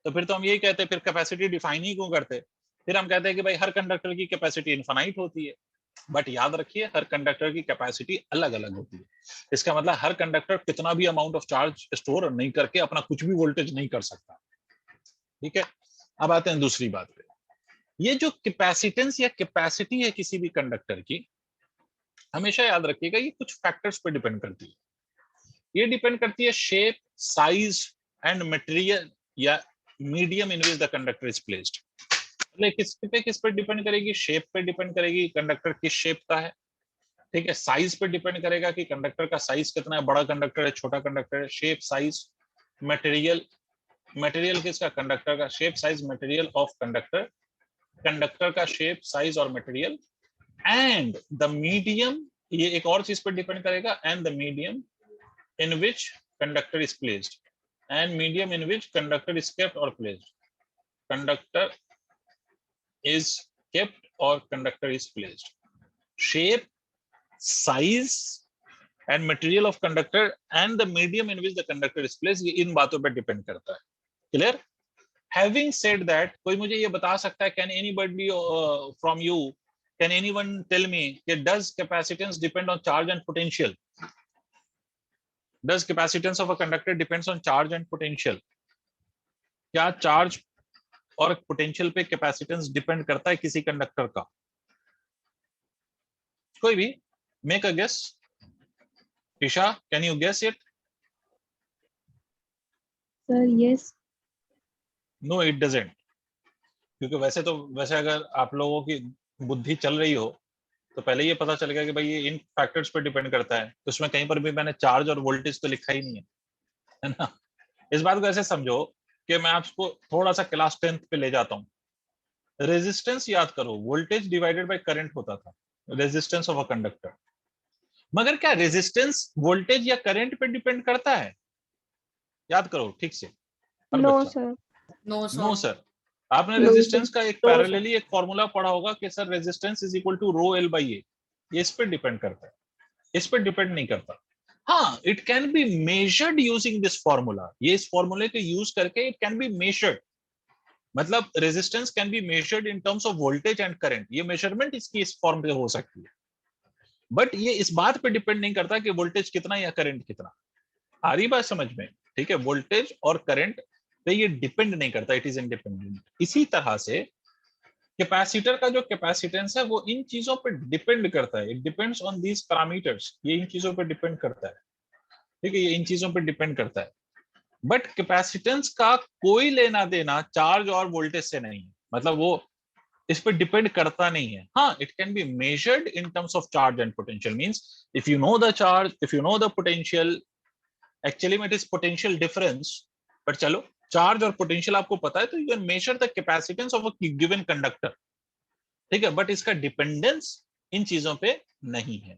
तो फिर तो हम यही कहते, फिर कैपेसिटी डिफाइन ही क्यों करते? फिर हम कहते हैं कि भाई हर कंडक्टर की कैपेसिटी इनफाइनाइट होती है। बट याद रखिए हर कंडक्टर की कैपेसिटी अलग अलग होती है। इसका मतलब हर कंडक्टर कितना भी अमाउंट ऑफ चार्ज स्टोर नहीं करके अपना कुछ भी वोल्टेज नहीं कर सकता। ठीक है, अब आते हैं दूसरी बात पे। ये जो कैपेसिटेंस या कैपेसिटी है किसी भी कंडक्टर की, हमेशा याद रखिएगा ये कुछ फैक्टर्स पे डिपेंड करती है। ये डिपेंड करती है शेप, साइज एंड मटेरियल या medium in which the conductor is placed. किस पे डिपेंड करेगी? शेप पे डिपेंड करेगी, कंडक्टर किस शेप का है। ठीक है, साइज पे डिपेंड करेगा कि कंडक्टर का साइज कितना है, बड़ा कंडक्टर है, छोटा कंडक्टर है। शेप, साइज, मटेरियल, मटेरियल किसका? कंडक्टर का। Shape, size, material of conductor, conductor का शेप, साइज और मटेरियल। एंड द मीडियम, ये एक और चीज पर डिपेंड करेगा, and the medium in which conductor is placed, and medium in which conductor is kept or placed. Conductor is kept or conductor is placed. Shape, size and material of conductor and the medium in which the conductor is placed, ये इन बातों पर depend करता है। Clear? Having said that, कोई मुझे ये बता सकता है, can anybody from you, can anyone tell me that does capacitance depend on charge and potential? Does capacitance of a conductor depends on charge and potential? क्या charge और potential पे capacitance depend करता है किसी कंडक्टर का? कोई भी make a guess. Isha, can you guess it? Sir yes. No it doesn't. क्योंकि वैसे अगर आप लोगों की बुद्धि चल रही हो तो पहले ये पता चलेगा कि भाई ये इन फैक्टर्स पे डिपेंड करता है। तो उसमें कहीं पर भी मैंने चार्ज और वोल्टेज तो लिखा ही नहीं है, है ना। इस बात को ऐसे समझो कि मैं आपको थोड़ा सा क्लास 10th पे ले जाता हूँ। रेजिस्टेंस याद करो, वोल्टेज डिवाइडेड बाय करंट होता था, रेजिस्टेंस ऑफ अ कंडक्टर। मगर क्या रेजिस्टेंस वोल्टेज या करंट पे डिपेंड करता है? याद करो ठीक से हर नो बच्चा। Sir. No, no sir. Sir. आपने No, रेजिस्टेंस sir. का एक No, sir. पैरेलली एक फॉर्मूला पढ़ा होगा कि sir resistance is equal to rho L by A. ये इस पे डिपेंड करता है, इस पे डिपेंड नहीं करता। हाँ, it can be measured using this formula. ये इस फॉर्मूले को यूज करके इट कैन बी मेजर्ड, मतलब resistance can be measured in terms of voltage and current. ये मेजरमेंट इसकी इस फॉर्म पे हो सकती है, बट ये इस बात पे डिपेंड नहीं करता कि वोल्टेज कितना या करंट कितना। आ रही बात समझ में? ठीक है, वोल्टेज और करंट पे ये डिपेंड नहीं करता, इट इज इंडिपेंडेंट। इसी तरह से कैपेसिटर का जो कैपेसिटेंस है वो इन चीजों पे डिपेंड करता है, it depends on these parameters. ये इन चीजों पे डिपेंड करता है, ठीक है, ये इन चीजों पे डिपेंड करता है। बट कैपेसिटेंस का कोई लेना देना चार्ज और वोल्टेज से नहीं है, मतलब वो इस पे डिपेंड करता नहीं है। हाँ, it can be measured in terms of charge and potential. Means if you know the charge, if you know the potential, actually में it is potential difference. But चलो, चार्ज और पोटेंशियल आपको पता है तो you can measure the capacitance of a given conductor, ठीक है। But इसका डिपेंडेंस इन चीजों पे नहीं है।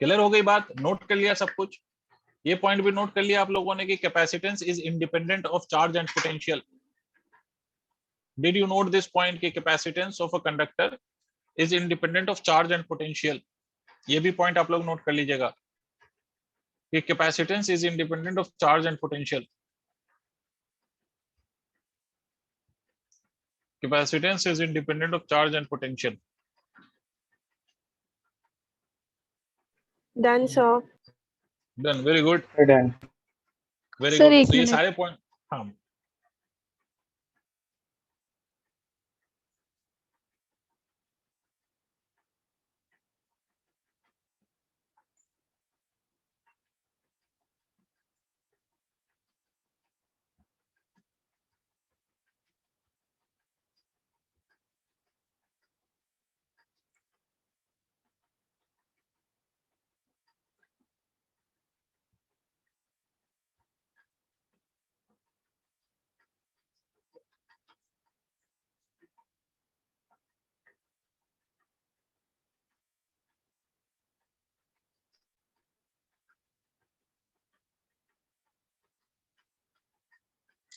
क्लियर हो गई बात? नोट कर लिया सब कुछ? ये पॉइंट भी नोट कर लिया आप लोगों ने कि capacitance is independent of charge and potential. Did you note this point कि capacitance of a conductor is independent of charge and potential? ये भी पॉइंट आप लोग नोट कर लीजिएगा कि capacitance is independent of charge and potential. Capacitance is independent of charge and potential. Done, sir. Done. Very good. Done. Very Sir, good. एक तो ये minute. सारे पॉइंट, हाँ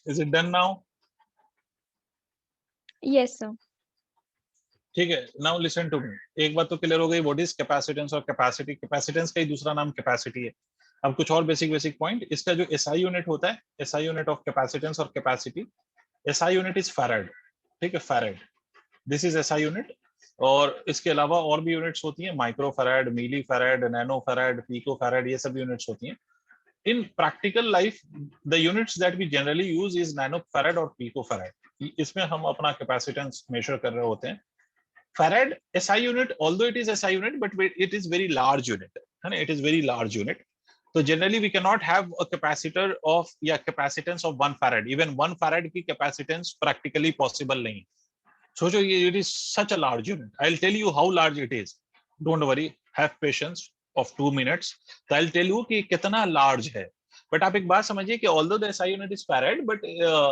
is it done now? Yes, sir. ठीक है, now listen to me. एक बात तो क्लियर हो गई, व्हाट इज कैपेसिटेंस और कैपेसिटी। कैपेसिटेंस का ही दूसरा नाम कैपेसिटी है। अब कुछ और बेसिक बेसिक पॉइंट। इसका जो एसआई यूनिट होता है, एसआई यूनिट ऑफ कैपेसिटेंस और capacity, SI unit is farad, ठीक है, farad. This is SI unit. और इसके अलावा और भी यूनिट्स होती हैं, micro farad, milli farad, nano farad, pico farad, ये सब यूनिट्स होती हैं। In practical life, the units that we generally use is nanofarad और picofarad. इसमें हम अपना कैपेसिटेंस मेजर कर रहे होते हैं। Farad SI unit, although it is SI unit, but it is very large unit, है ना, it is very large unit. तो generally we cannot have a capacitor of या capacitance of 1 farad. Even 1 farad की capacitance practically possible नहीं। सोचो ये, it is such a large unit. I'll tell you how large it is. Don't worry, have patience of 2 minutes. तो I'll tell you कि कितना large है। But आप एक बात समझिए कि although the SI unit is farad, but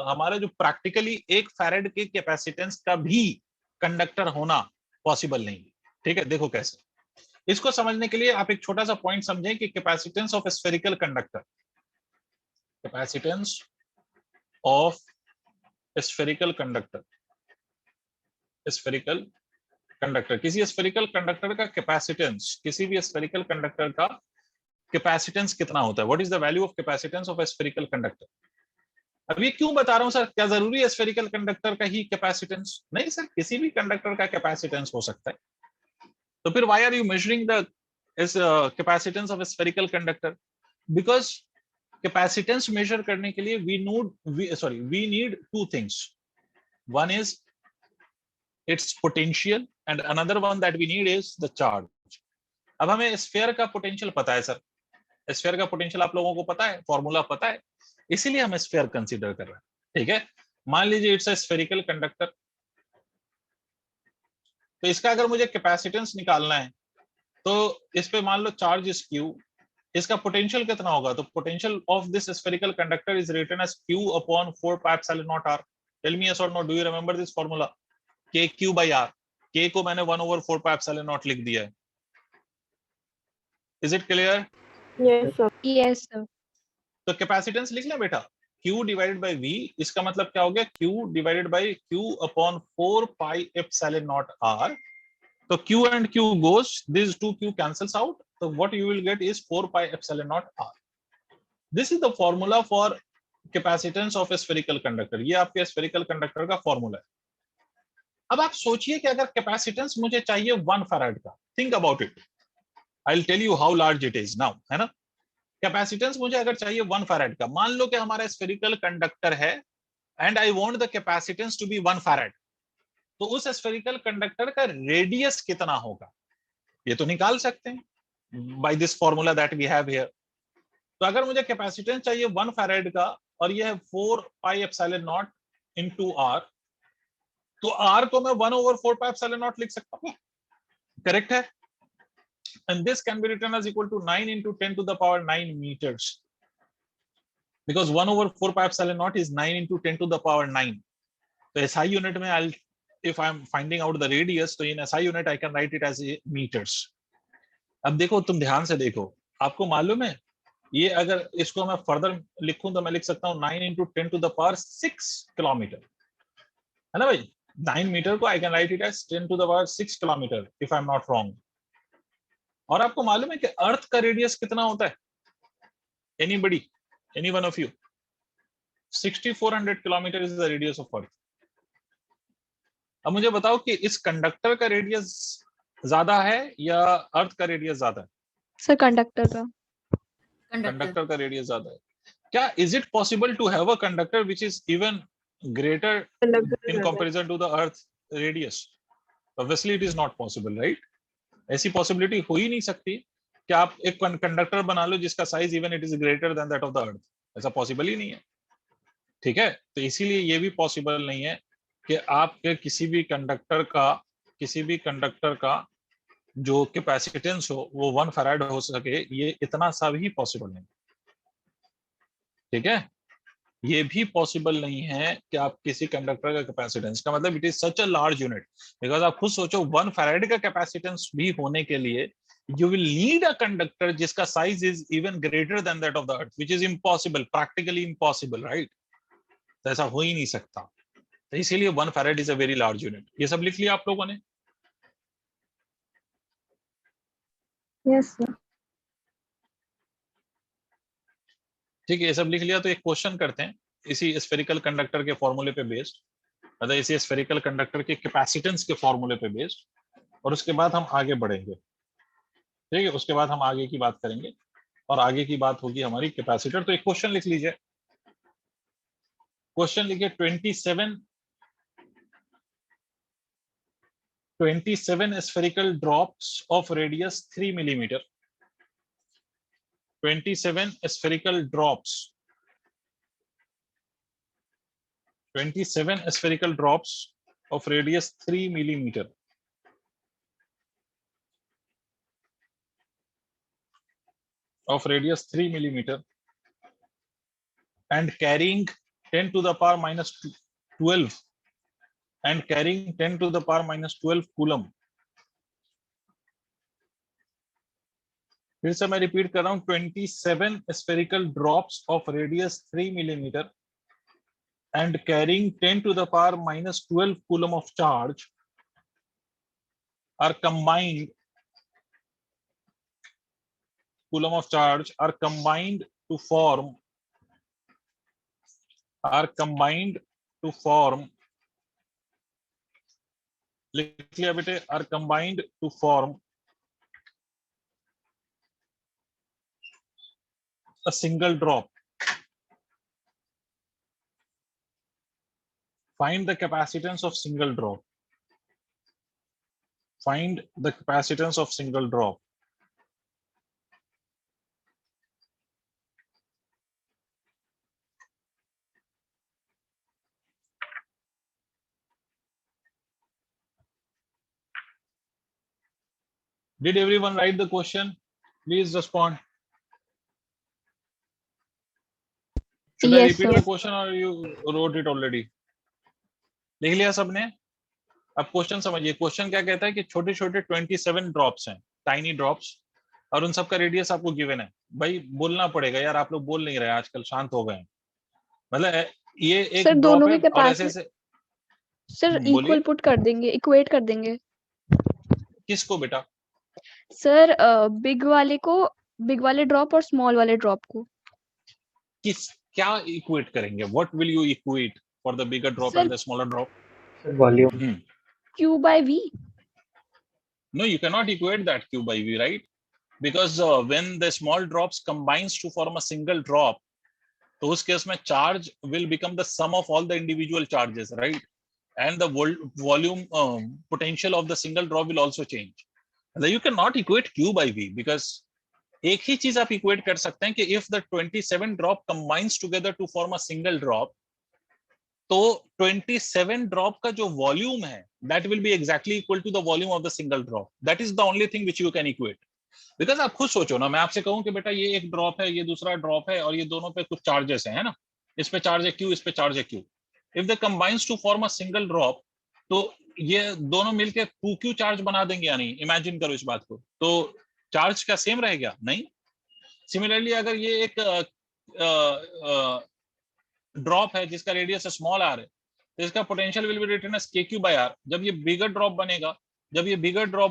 हमारा जो practically 1 farad के कैपेसिटेंस का भी कंडक्टर होना पॉसिबल नहीं है, ठीक है। देखो कैसे, इसको समझने के लिए आप एक छोटा सा पॉइंट समझें कि capacitance of spherical conductor, capacitance of spherical conductor, spherical conductor, किसी स्फेरिकल कंडक्टर का कैपेसिटेंस, किसी भी स्फेरिकल कंडक्टर का कैपेसिटेंस कितना होता है? What is the value of capacitance of spherical conductor? अब ये क्यों बता रहा हूं सर, क्या जरूरी है स्फेरिकल कंडक्टर का ही कैपेसिटेंस? नहीं सर, किसी भी कंडक्टर का कैपेसिटेंस हो सकता है। तो फिर why are you measuring the capacitance of spherical conductor? Because capacitance measure करने के लिए we need 2 things. One is its potential and another one that we need is the charge. अब हमें स्फीयर का पोटेंशियल पता है सर, स्फीयर का potential आप लोगों को पता है, फॉर्मूला पता है, इसीलिए हम स्फीयर कंसीडर कर रहे हैं, ठीक है। मान लीजिए इट्स अ स्फेरिकल कंडक्टर, तो इसका अगर मुझे कैपेसिटेंस निकालना है तो इस पे मान लो चार्ज इज क्यू, इसका पोटेंशियल कितना होगा? तो potential of this spherical conductor is written as Q upon 4 pi epsilon naught R. Tell me yes और no, do you remember this formula? KQ by R. K को मैंने 1/4 pi epsilon naught लिख दिया है. Is it clear? Yes, sir. Yes, sir. तो capacitance लिख लें बेटा, Q डिवाइडेड बाय V. इसका मतलब क्या हो गया? Q divided by Q upon 4 pi epsilon naught R. तो Q and Q goes, these two Q cancels out. So what you will get is 4 pi epsilon naught R. This is the formula for capacitance of a spherical conductor. ये आपके spherical conductor का formula है. अब आप सोचिए कि अगर capacitance मुझे चाहिए 1 farad का, think about it. I'll tell you how large it is now, है ना? कैपेसिटेंस मुझे अगर चाहिए 1 farad का, मान लो कि हमारा spherical conductor है and I want the capacitance to be 1 farad. तो उस spherical conductor का रेडियस कितना होगा? ये तो निकाल सकते हैं by this formula that we have here. तो अगर मुझे कैपेसिटेंस चाहिए 1 farad का और ये है 4 pi epsilon naught into R, तो R को मैं 1/4 pi epsilon naught लिख सकता हूँ. करेक्ट है? And this can be written as equal to 9 into 10 to the power 9 meters. Because 1/4 pi epsilon naught is 9 into 10 to the power 9. So SI unit में if I'm finding out the radius, so in SI unit I can write it as meters. अब देखो, तुम ध्यान से देखो, आपको मालूम है ये अगर इसको मैं फर्दर लिखूं तो मैं लिख सकता हूँ 9 into 10 to the power 6 kilometre, है ना भाई? 9 मीटर को I can write it as 10 to the power 6 kilometre if I'm not wrong. और आपको मालूम है कि अर्थ का रेडियस कितना होता है? Anybody, any one of you? 6400 kilometre is the radius of earth. अब मुझे बताओ कि इस कंडक्टर का रेडियस ज्यादा है या अर्थ का रेडियस ज्यादा है? सर कंडक्टर का. कंडक्टर का रेडियस ज्यादा है. क्या is it possible to have a conductor which is even greater in comparison to the earth radius? Obviously it is not possible, right? ऐसी पॉसिबिलिटी हो ही नहीं सकती कि आप एक कंडक्टर बना लो जिसका size even it is greater than that of the earth. ऐसा पॉसिबल ही नहीं है. ठीक है, तो इसीलिए ये भी पॉसिबल नहीं है कि आपके किसी भी कंडक्टर का जो कैपेसिटेंस हो वो 1 फैराड हो सके. ये इतना सा भी पॉसिबल नहीं. ठीक है, ये भी पॉसिबल नहीं है कि आप किसी कंडक्टर का कैपेसिटेंस का मतलब it is such a large unit. Because आप खुद सोचो 1 फैराड का कैपेसिटेंस भी होने के लिए you will need a conductor जिसका size is even greater than that of the earth, which is impossible, practically impossible, right? तो ऐसा हो ही नहीं सकता. तो इसीलिए 1 farad is a very large unit. ये सब लिख लिया आप लोगों ने? Yes, sir. ठीक है, ये सब लिख लिया. तो एक क्वेश्चन करते हैं इसी स्फेरिकल कंडक्टर के फॉर्मूले पे बेस्ड, मतलब इसी स्फेरिकल कंडक्टर के कैपेसिटेंस के फॉर्मूले पे बेस्ड, और उसके बाद हम आगे बढ़ेंगे. ठीक है, उसके बाद हम आगे की बात करेंगे और आगे की बात होगी हमारी कैपेसिटर. तो एक क्वेश्चन लिख लीजिए. क्वेश्चन लिखिए 27 spherical drops of radius 3 millimeter. 27 spherical drops. 27 spherical drops of radius 3 millimeter. Of radius 3 millimeter and carrying 10 to the power minus 12 and carrying 10 to the power minus 12 coulomb. फिर से मैं repeat कर रहा हूं, 27 spherical drops of radius 3 millimeter and carrying 10 to the power minus 12 coulomb of charge are combined. Coulomb of charge are combined to form. लिख लिया बेटे, are combined to form a single drop. Find the capacitance of single drop. Find the capacitance of single drop. Did everyone write the question? Please respond. Should I Yes, repeat sir. the question or you wrote it already? लिख लिया सबने? अब question समझिए. Question क्या कहता है कि छोटे छोटे 27 ड्रॉप्स हैं, टाइनी ड्रॉप्स, और उन सबका रेडियस आपको गिवन है. भाई बोलना पड़ेगा यार, आप लोग बोल नहीं रहे आजकल, शांत हो गए हैं. मतलब ये एक सर ड्रॉप दोनों है की और ऐसे कैपेसिटी ऐसे. सर बोलिए. इक्वल पुट कर देंगे, इक्वेट कर देंगे. किसको बेटा? सर बिग वाले ड्रॉप और स्मॉल वाले ड्रॉप को. किस क्या इक्वेट करेंगे? What will you equate for the bigger drop Sir- and the smaller drop? Sir, volume. Q by V. No, you cannot equate that Q by V, right? Because when the small drops combines to form a single drop, तो उस case में charge will become the sum of all the individual charges, right? And the volume potential of the single drop will also change. You cannot equate Q by V because एक ही चीज आप equate कर सकते हैं कि if the 27 drop combines together to form a single drop, तो 27 drop का जो वॉल्यूम है that will be exactly equal to the volume of the single drop. That is the only thing which you can equate. Because आप खुद सोचो ना, मैं आपसे कहूं कि बेटा ये एक ड्रॉप है, ये दूसरा ड्रॉप है, और ये दोनों पे कुछ चार्जेस है ना, इस पे चार्ज है Q, इस पे चार्ज है Q. If they combines to form a single drop, तो ये दोनों मिलके 2Q चार्ज बना देंगे या नहीं? इमेजिन करो इस बात को. तो चार्ज क्या सेम रहेगा? नहीं. सिमिलरली अगर ये एक ड्रॉप है जिसका रेडियस स्मॉल आर है, तो इसका potential will be written as KQ by R. जब ये बिगर ड्रॉप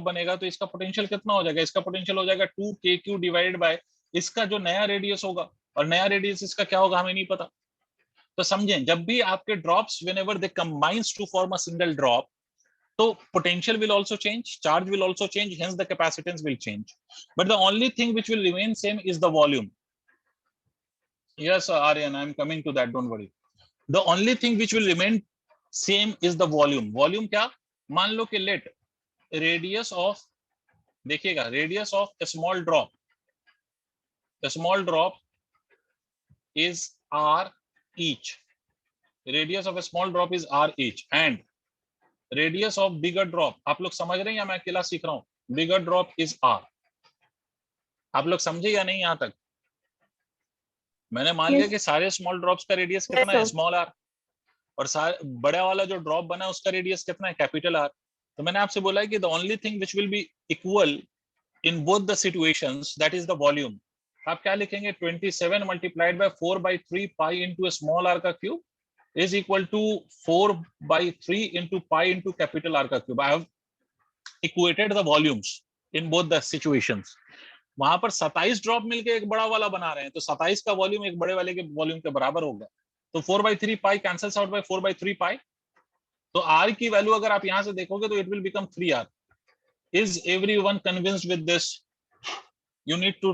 बनेगा, तो इसका पोटेंशियल कितना हो जाएगा? इसका पोटेंशियल हो जाएगा 2KQ डिवाइडेड बाय इसका जो नया रेडियस होगा, और नया रेडियस इसका क्या होगा हमें नहीं पता. तो समझें, जब भी आपके drops whenever they combines to form a single drop, तो potential will also change, charge will also change, hence the capacitance will change. But the only thing which will remain same is the volume. Yes, Aryan, I'm coming to that, don't worry. The only thing which will remain same is the volume. Volume क्या? मान लो कि let radius of, देखिएगा, radius of a small drop is R each. Radius of a small drop is R each, and radius of bigger drop, आप लोग समझ रहे हैं या मैं अकेला सीख रहा हूं? Bigger drop is R. आप लोग समझे या नहीं यहां तक? मैंने मान लिया कि सारे स्मॉल ड्रॉप्स का रेडियस कितना है? Small R. और बड़ा वाला जो ड्रॉप बना है उसका रेडियस कितना है? Capital R. तो मैंने आपसे बोला है कि the only thing which will be equal in both the situations, that is the volume. आप क्या लिखेंगे? 27 multiplied by 4/3 pi into small R का cube is equal to 4/3 into pi into capital R का cube. I have equated the volumes in both the situations. वहां पर 27 drop मिलके एक बड़ा वाला बना रहे हैं, तो 27 का वॉल्यूम एक बड़े वाले के वॉल्यूम के बराबर होगा. तो 4/3 पाई कैंसल्स आउट बाय 4/3 पाई. तो R की वैल्यू अगर आप यहां से देखोगे तो it will become 3R. Is everyone convinced with this? You need to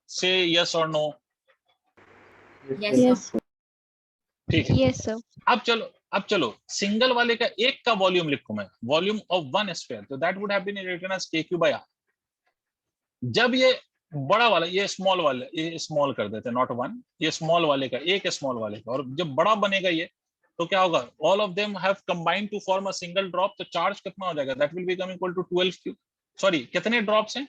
say yes or no. Yes, sir. Yes, sir. ठीक है. Yes, sir. अब चलो सिंगल वाले का एक का वॉल्यूम लिखूं मैं, वॉल्यूम ऑफ वन स्फीयर, तो that would have been written as KQ by R. जब ये बड़ा वाला, ये स्मॉल वाला, ये स्मॉल कर देते हैं, नॉट वन, ये स्मॉल वाले का, एक स्मॉल वाले का, और जब बड़ा बनेगा ये, तो क्या होगा? All of them have combined to form a single drop. तो चार्ज कितना हो जाएगा? That will become equal to 12Q. Sorry, कितने ड्रॉप्स हैं?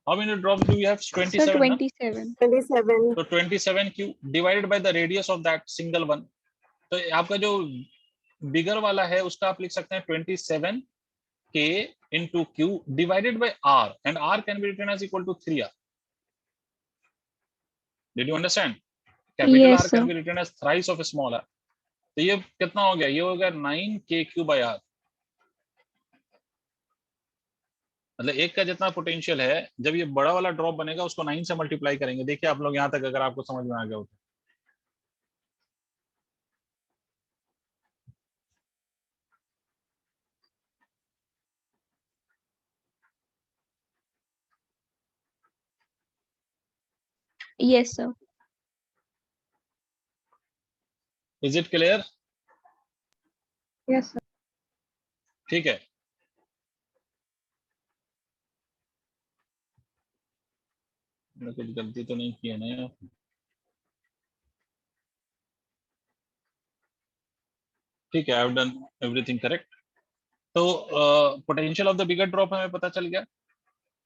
How many drops do we have? Sir, 27 ना? 27. 27. तो 27Q divided by the radius of that single one. तो आपका जो बिगर वाला है उसका आप लिख सकते हैं 27K into Q divided by R, and R can be written as equal to 3R. Did you understand? Capital Yes, R sir. can be written as thrice of a small r. तो ये कितना हो गया? ये हो गया 9KQ by R. मतलब एक का जितना पोटेंशियल है, जब ये बड़ा वाला ड्रॉप बनेगा उसको 9 से मल्टीप्लाई करेंगे. देखिए आप लोग यहां तक अगर आपको समझ में आ गया हो तो. Yes, sir. Is it clear? Yes, sir. ठीक है. मैंने कुछ गलती तो नहीं की है ना? ठीक है, I have done everything correct. तो potential of the bigger drop हमें पता चल गया.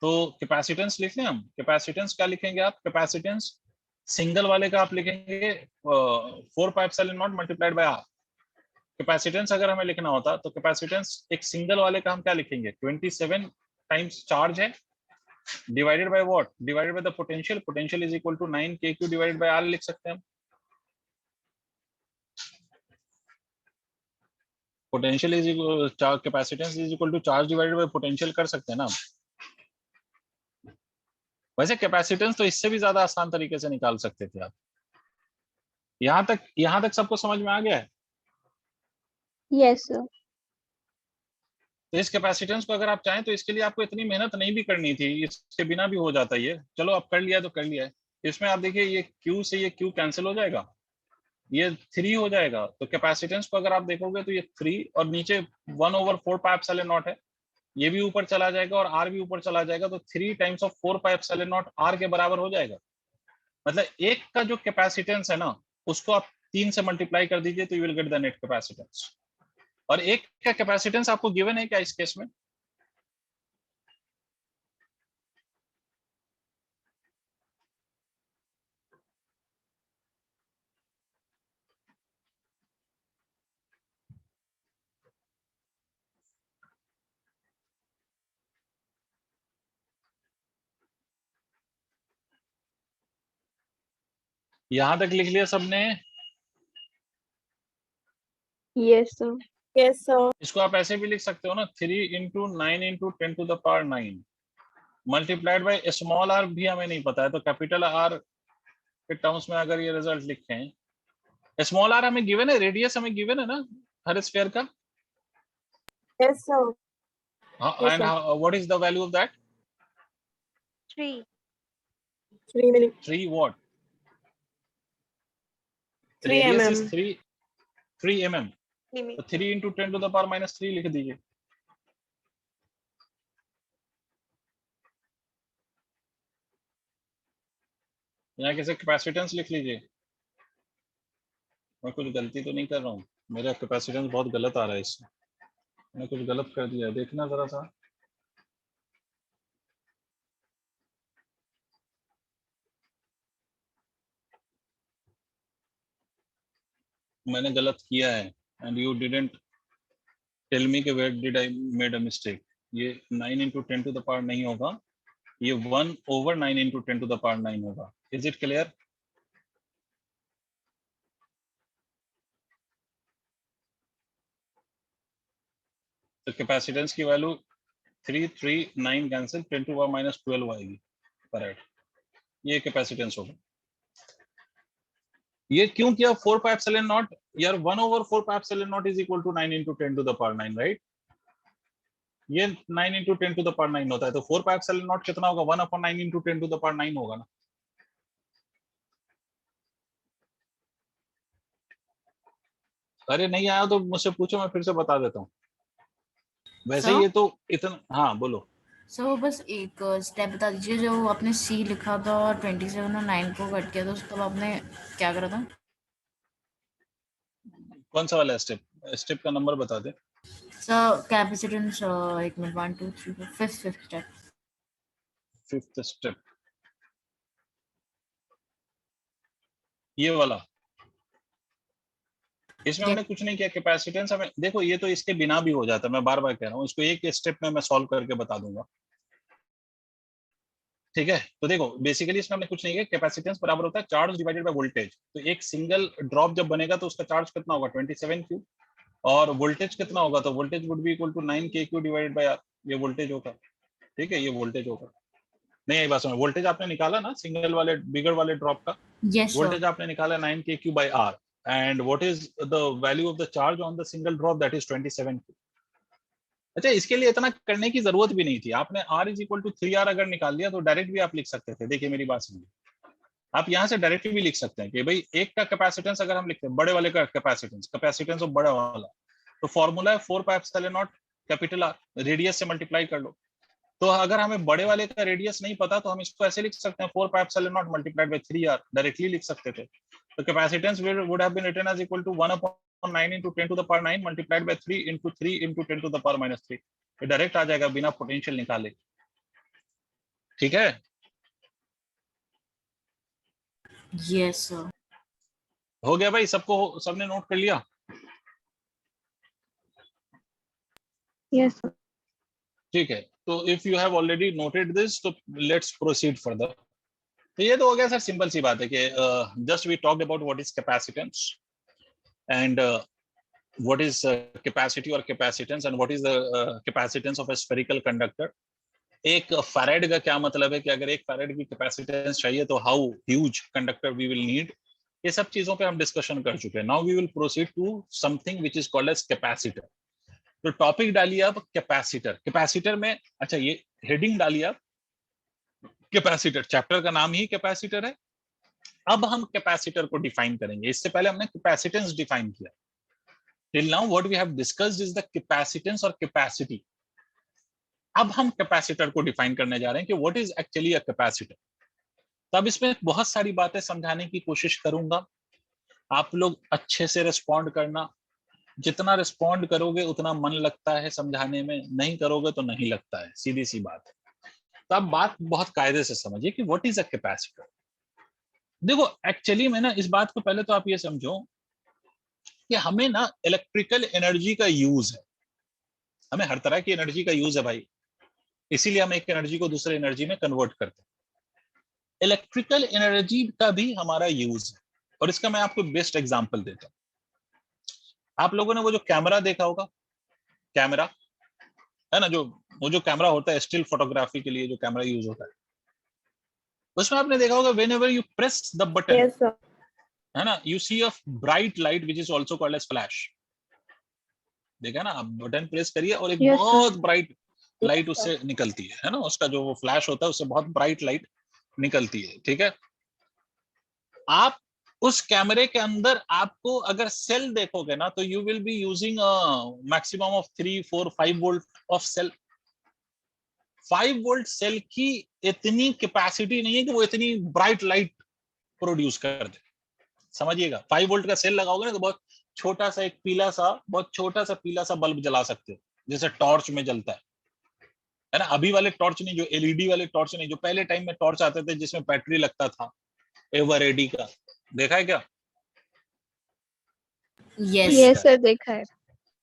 तो कैपेसिटेंस लिख लें हम. कैपेसिटेंस क्या लिखेंगे आप? कैपेसिटेंस सिंगल वाले का आप लिखेंगे 4 pi epsilon not multiplied by R. Capacitance अगर हमें लिखना होता तो कैपेसिटेंस एक सिंगल वाले का हम क्या लिखेंगे, 27 टाइम्स चार्ज है divided by what, divided by the potential, potential is equal to 9 kq divided by r लिख सकते हैं हम। Potential is equal capacitance is equal to charge divided by potential कर सकते हैं ना। वैसे कैपेसिटेंस तो इससे भी ज्यादा आसान तरीके से निकाल सकते थे आप। यहां तक सबको समझ में आ गया है? Yes, sir. तो इस कैपेसिटेंस को अगर आप चाहें तो इसके लिए आपको इतनी मेहनत नहीं भी करनी थी, इसके बिना भी हो जाता ये। चलो आप कर लिया तो कर लिया है। इसमें आप देखिए ये Q से ये Q कैंसिल हो जाएगा, ये 3 हो जाएगा। तो कैपेसिटेंस को अगर आप देखोगे तो ये 3 और नीचे 1/4 पाई एप्सिलॉन नॉट है, ये भी ऊपर चला जाएगा और R भी ऊपर चला जाएगा। तो 3 times of 4 pi epsilon not R के बराबर हो जाएगा। मतलब एक का जो कैपेसिटेंस है ना उसको आप 3 से मल्टीप्लाई कर दीजिए तो you will get the net capacitance. और एक का कैपेसिटेंस आपको गिवन है क्या इस केस में? यहां तक लिख लिया सबने? Yes, sir. Yes, sir. इसको आप ऐसे भी लिख सकते हो ना, 3 into 9 into 10 to the power 9 multiplied by small R भी हमें नहीं पता है, तो कैपिटल आर के टर्म्स में अगर ये रिजल्ट लिखें, स्मॉल आर हमें गिवन है, रेडियस हमें गिवन है ना हर स्फीयर का। Yes, sir. And what is the value of that? 3. 3 mm. 3 what? 3 Radius mm. is 3 mm. तो 3 इंटू 10 टू द पावर -3 लिख दीजिए। यहाँ कैसे कैपेसिटेंस लिख लीजिए। मैं कुछ गलती तो नहीं कर रहा हूँ? मेरा कैपेसिटेंस बहुत गलत आ रहा है इसमें, मैंने कुछ गलत कर दिया, देखना जरा सा। मैंने गलत किया है and you didn't tell me कि where did I made a mistake. ये 9 इंटू 10 टू द पावर नहीं होगा, ये 1/9 इंटू 10 टू द पावर 9 होगा। Is it clear? तो कैपेसिटेंस की वैल्यू 3 3 9 कैंसिल 10 टू पावर -12 आएगी। करेक्ट, ये कैपेसिटेंस होगा। ये क्यों किया 4 पाई एप्सिलॉन नॉट यार? 1/4 pi epsilon not is equal to 9 into 10 to the power 9, right? ये 9 इंटू 10 टू द पावर 9 होता है, तो 4 पाई एप्सिलॉन नॉट कितना होगा? 1/9 इंटू 10 टू द पावर 9 होगा ना। अरे नहीं आया तो मुझसे पूछो, मैं फिर से बता देता हूँ। वैसे Sir? ये तो इतना, हाँ बोलो। सो बस एक स्टेप बता दीजिए, जो आपने सी लिखा था और 27 और 9 को कट किया था, उसके बाद आपने क्या करा था? कौन सा वाला स्टेप? स्टेप का नंबर बता दे। सर कैपेसिटेंस, एक minute, 1 2 3 4 5th step. 5th step ये वाला। इसमें हमने कुछ नहीं किया, कैपेसिटेंस हमें देखो, ये तो इसके बिना भी हो जाता है, मैं बार बार कह रहा हूँ, इसको एक स्टेप में मैं सॉल्व करके बता दूंगा। ठीक है, तो देखो बेसिकली इसमें हमने कुछ नहीं किया, कैपेसिटेंस बराबर होता है चार्ज डिवाइडेड बाय वोल्टेज। तो एक सिंगल ड्रॉप जब बनेगा तो उसका चार्ज कितना होगा? 27Q। और वोल्टेज कितना होगा? तो voltage would be equal to 9kQ divided by R. ये वोल्टेज होगा, ठीक है, ये वोल्टेज होगा। नहीं यही बात समझ, वोल्टेज आपने निकाला ना सिंगल वाले बिगर वाले ड्रॉप का, यस वोल्टेज सर। आपने निकाला 9kQ by R, and what is the value of the charge on the single drop? That is 27Q। अच्छा, इसके लिए इतना करने की जरूरत भी नहीं थी, आपने R is equal to 3R अगर निकाल दिया तो डायरेक्ट भी आप लिख सकते थे। देखिए मेरी बात समझिए, आप यहाँ से डायरेक्टली भी लिख सकते हैं कि भाई एक का कैपेसिटेंस अगर हम लिखते हैं, बड़े वाले का कैपेसिटेंस ऑफ बड़ा वाला, तो फॉर्मूला है 4 pi epsilon not capital R, radius से मल्टीप्लाई कर लो। तो अगर हमें बड़े वाले का रेडियस नहीं पता तो हम इसको ऐसे लिख सकते हैं 4 pi epsilon not multiplied by 3R, directly लिख सकते थे। तो capacitance would have been written as equal to 1/9 into 10 to the power 9 multiplied by 3 into 10 to the power -3। ये डायरेक्ट आ जाएगा बिना पोटेंशियल निकाले। ठीक है, Yes, sir. हो गया भाई, सबको सबने नोट कर लिया? Yes, sir. ठीक है, तो if you have already noted this तो लेट्स प्रोसीड फर्दर। तो ये तो हो गया सर, सिंपल सी बात है कि just we talked about what is capacitance and what is capacity or capacitance and what is the capacitance of a spherical conductor। एक फैराड का क्या मतलब है कि अगर एक फैराड की कैपेसिटेंस चाहिए तो how huge conductor we will need, ये सब चीजों पे हम डिस्कशन कर चुके हैं। Now we will proceed to something which is called as capacitor. तो टॉपिक डालिए आप कैपेसिटर। कैपेसिटर में अच्छा ये हेडिंग डालिए आप कैपेसिटर, चैप्टर का नाम ही कैपेसिटर है। अब हम कैपेसिटर को डिफाइन करेंगे, इससे पहले हमने कैपेसिटेंस डिफाइन किया। Till now what we have discussed is the capacitance or capacity। अब हम कैपेसिटर को डिफाइन करने जा रहे हैं कि what is actually a capacitor। तब इसमें बहुत सारी बातें समझाने की कोशिश करूंगा, आप लोग अच्छे से रिस्पॉन्ड करना। जितना रिस्पॉन्ड करोगे उतना मन लगता है समझाने में, नहीं करोगे तो नहीं लगता है, सीधी सी बात है। तो आप बात बहुत कायदे से समझिए कि what is a capacitor। देखो एक्चुअली में ना इस बात को पहले तो आप ये समझो कि हमें ना इलेक्ट्रिकल एनर्जी का यूज है, हमें हर तरह की एनर्जी का यूज है भाई, इसीलिए हम एक एनर्जी को दूसरे एनर्जी में कन्वर्ट करते हैं। इलेक्ट्रिकल एनर्जी का भी हमारा यूज है, और इसका मैं आपको बेस्ट एग्जांपल देता हूं। आप लोगों ने वो जो कैमरा देखा होगा, कैमरा है ना, जो वो जो कैमरा होता है स्टिल फोटोग्राफी के लिए जो कैमरा यूज होता है, उसमें आपने देखा होगा whenever you press the button, Yes, sir. है ना, you see a bright light which is also called as flash. देखा ना, आप बटन प्रेस करिए और एक Yes, sir. बहुत ब्राइट लाइट Yes, उससे निकलती है ना, उसका जो वो फ्लैश होता है उससे बहुत ब्राइट लाइट निकलती है। ठीक है, आप उस कैमरे के अंदर आपको अगर सेल देखोगे ना तो you will be using maximum of 3, 4, 5 volt of cell. 5 volt cell की इतनी कैपेसिटी नहीं है कि वो इतनी ब्राइट लाइट प्रोड्यूस कर दे, समझिएगा। 5 वोल्ट का सेल लगाओगे ना तो बहुत छोटा सा एक पीला सा, बहुत छोटा सा पीला सा बल्ब जला सकते हो, जैसे टॉर्च में जलता है ना। अभी वाले टॉर्च नहीं, जो एलईडी वाले टॉर्च नहीं, जो पहले टाइम में टॉर्च आते थे जिसमें बैटरी लगता था, एवर एडी का, देखा है क्या? Yes. Yes, sir, देखा है।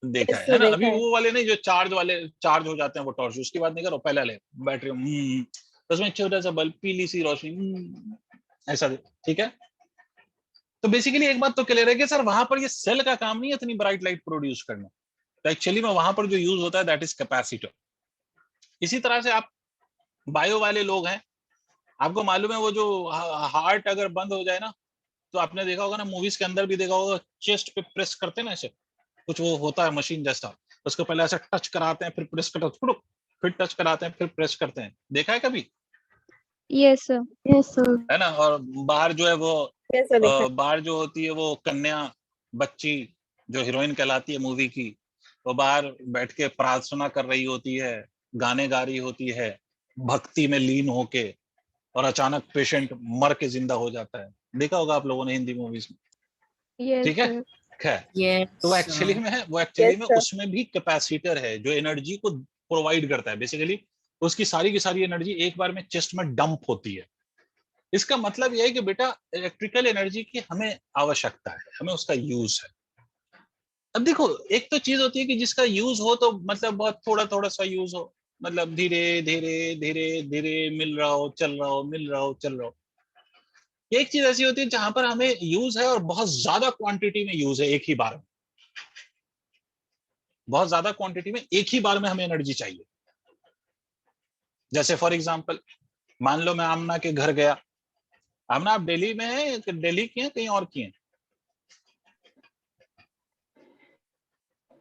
देखा Yes, है sir, ना। देखा अभी है। वो वाले नहीं जो चार्ज वाले चार्ज हो जाते हैं वो टॉर्च, उसकी बात नहीं करो, पहले वाले बैटरी तो उसमें छोटा सा बल्ब, पीली सी रोशनी, ऐसा। ठीक है, तो बेसिकली एक बात तो क्लियर है कि सर वहां पर ये सेल का काम नहीं है इतनी ब्राइट लाइट प्रोड्यूस करना, तो एक्चुअली में वहां पर जो यूज होता है दैट इज कैपेसिटर। इसी तरह से आप बायो वाले लोग हैं, आपको मालूम है वो जो हार्ट अगर बंद हो जाए ना, तो आपने देखा होगा ना, मूवीज के अंदर भी देखा होगा, चेस्ट पे प्रेस करते हैं ना, ऐसे कुछ वो होता है मशीन जैसा, उसको पहले ऐसे टच कराते हैं, फिर प्रेस करते, फिर टच कराते हैं, फिर प्रेस करते हैं, देखा है कभी? Yes, sir. Yes, sir. है ना। और बाहर जो है वो Yes, sir, देखा है। बाहर जो होती है वो कन्या बच्ची जो हीरोइन कहलाती है मूवी की, वो बाहर बैठ के प्रार्थना कर रही होती है, गाने गा रही होती है, भक्ति में लीन होके, और अचानक पेशेंट मर के जिंदा हो जाता है, देखा होगा आप लोगों ने हिंदी मूवीज में। Yes, ठीक है, sir. खैर, Yes. तो वो एक्चुअली में है, वो एक्चुअली Yes, में sir. उसमें भी कैपेसिटर है जो एनर्जी को प्रोवाइड करता है। बेसिकली उसकी सारी की सारी एनर्जी एक बार में चेस्ट में डंप होती है। इसका मतलब यह है कि बेटा इलेक्ट्रिकल एनर्जी की हमें आवश्यकता है, हमें उसका यूज है। अब देखो, एक तो चीज होती है कि जिसका यूज हो तो मतलब बहुत थोड़ा थोड़ा सा यूज हो, मतलब धीरे धीरे धीरे धीरे मिल रहा हो, चल रहा हो, मिल रहा हो, चल रहा हो। एक चीज ऐसी होती है जहां पर हमें यूज है और बहुत ज्यादा क्वांटिटी में यूज है, एक ही बार में, बहुत ज्यादा क्वांटिटी में एक ही बार में हमें एनर्जी चाहिए। जैसे फॉर एग्जांपल, मान लो मैं आमना के घर गया। आमना आप दिल्ली में है, दिल्ली की है कहीं और की है?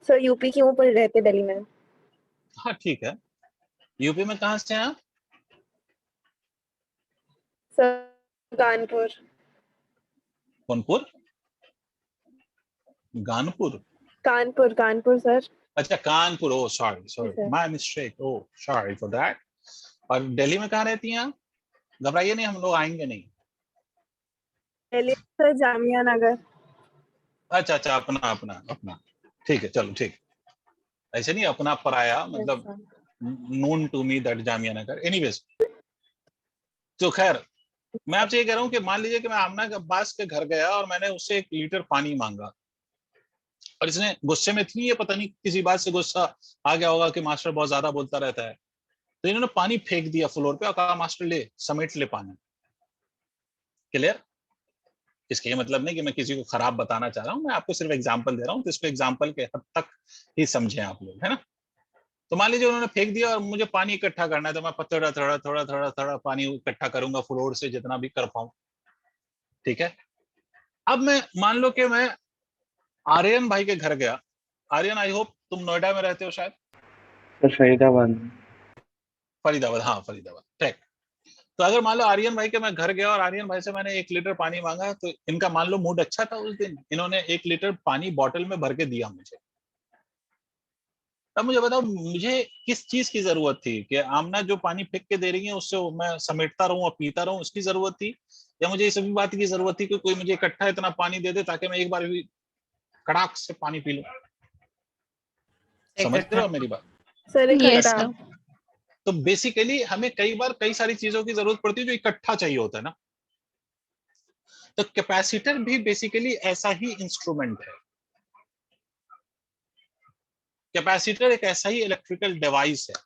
सर यूपी की हूँ पर रहते दिल्ली में। हाँ ठीक है, यूपी में कहाँ से हैं आप? सर कानपुर। कौनपुर? गानपुर? कानपुर कानपुर सर। अच्छा Kanpur, oh sorry sorry, sir. My mistake, oh sorry for that. और दिल्ली में कहाँ रहती हैं आप? घबराइए नहीं, हम लोग आएंगे नहीं। दिल्ली सर जामिया नगर। अच्छा अच्छा, अपना अपना अपना, ठीक है, चलो ठीक, ऐसे नहीं अपना पराया, Yes, मतलब sir. Known to me that Jamia Nagar, anyways. तो खैर, मैं आपसे ये कह रहा हूँ कि मान लीजिए कि मैं आमना के अब्बास के घर गया और मैंने उससे 1 लीटर पानी मांगा और इसने गुस्से में थी, ये पता नहीं किसी बात से गुस्सा आ गया होगा कि मास्टर बहुत ज्यादा बोलता रहता है, तो इन्होंने पानी फेंक दिया फ्लोर पे और कहा मास्टर ले समेट ले पानी। क्लियर? इसका ये मतलब नहीं कि मैं किसी को खराब बताना चाह रहा हूँ, मैं आपको सिर्फ एग्जांपल दे रहा हूँ, तो इसको एग्जांपल के हद तक ही समझें आप लोग, है ना। तो मान लीजिए उन्होंने फेंक दिया और मुझे पानी इकट्ठा करना है, तो मैं थोड़ा थोड़ा थोड़ा थोड़ा थोड़ा पानी इकट्ठा करूंगा फ्लोर से जितना भी कर पाऊं, ठीक है। अब मैं मान लो कि मैं आर्यन भाई के घर गया। आर्यन, आई होप तुम नोएडा में रहते हो शायद। सर फरीदाबाद। फरीदाबाद, हाँ फरीदाबाद, ठीक। तो अगर मान लो आर्यन भाई के मैं घर गया और आर्यन भाई से मैंने 1 लीटर पानी मांगा, तो इनका मान लो मूड अच्छा था उस दिन, इन्होंने 1 लीटर पानी बॉटल में भर के दिया मुझे। अब मुझे बताओ, मुझे किस चीज की जरूरत थी कि आमना जो पानी फेंक के दे रही है उससे मैं समेटता रहूं और पीता रहूं, उसकी जरूरत थी, या मुझे इस भी बात की जरूरत थी कि कोई मुझे इकट्ठा इतना पानी दे दे ताकि मैं एक बार भी कड़ाक से पानी पी लूं? समझ रहे हो मेरी बात? सर Yes, इकट्ठा। sir. तो बेसिकली हमें कई बार कई सारी चीजों की जरूरत पड़ती है जो इकट्ठा चाहिए होता है ना। तो कैपेसिटर भी बेसिकली ऐसा ही इंस्ट्रूमेंट है। कैपेसिटर एक ऐसा ही इलेक्ट्रिकल डिवाइस है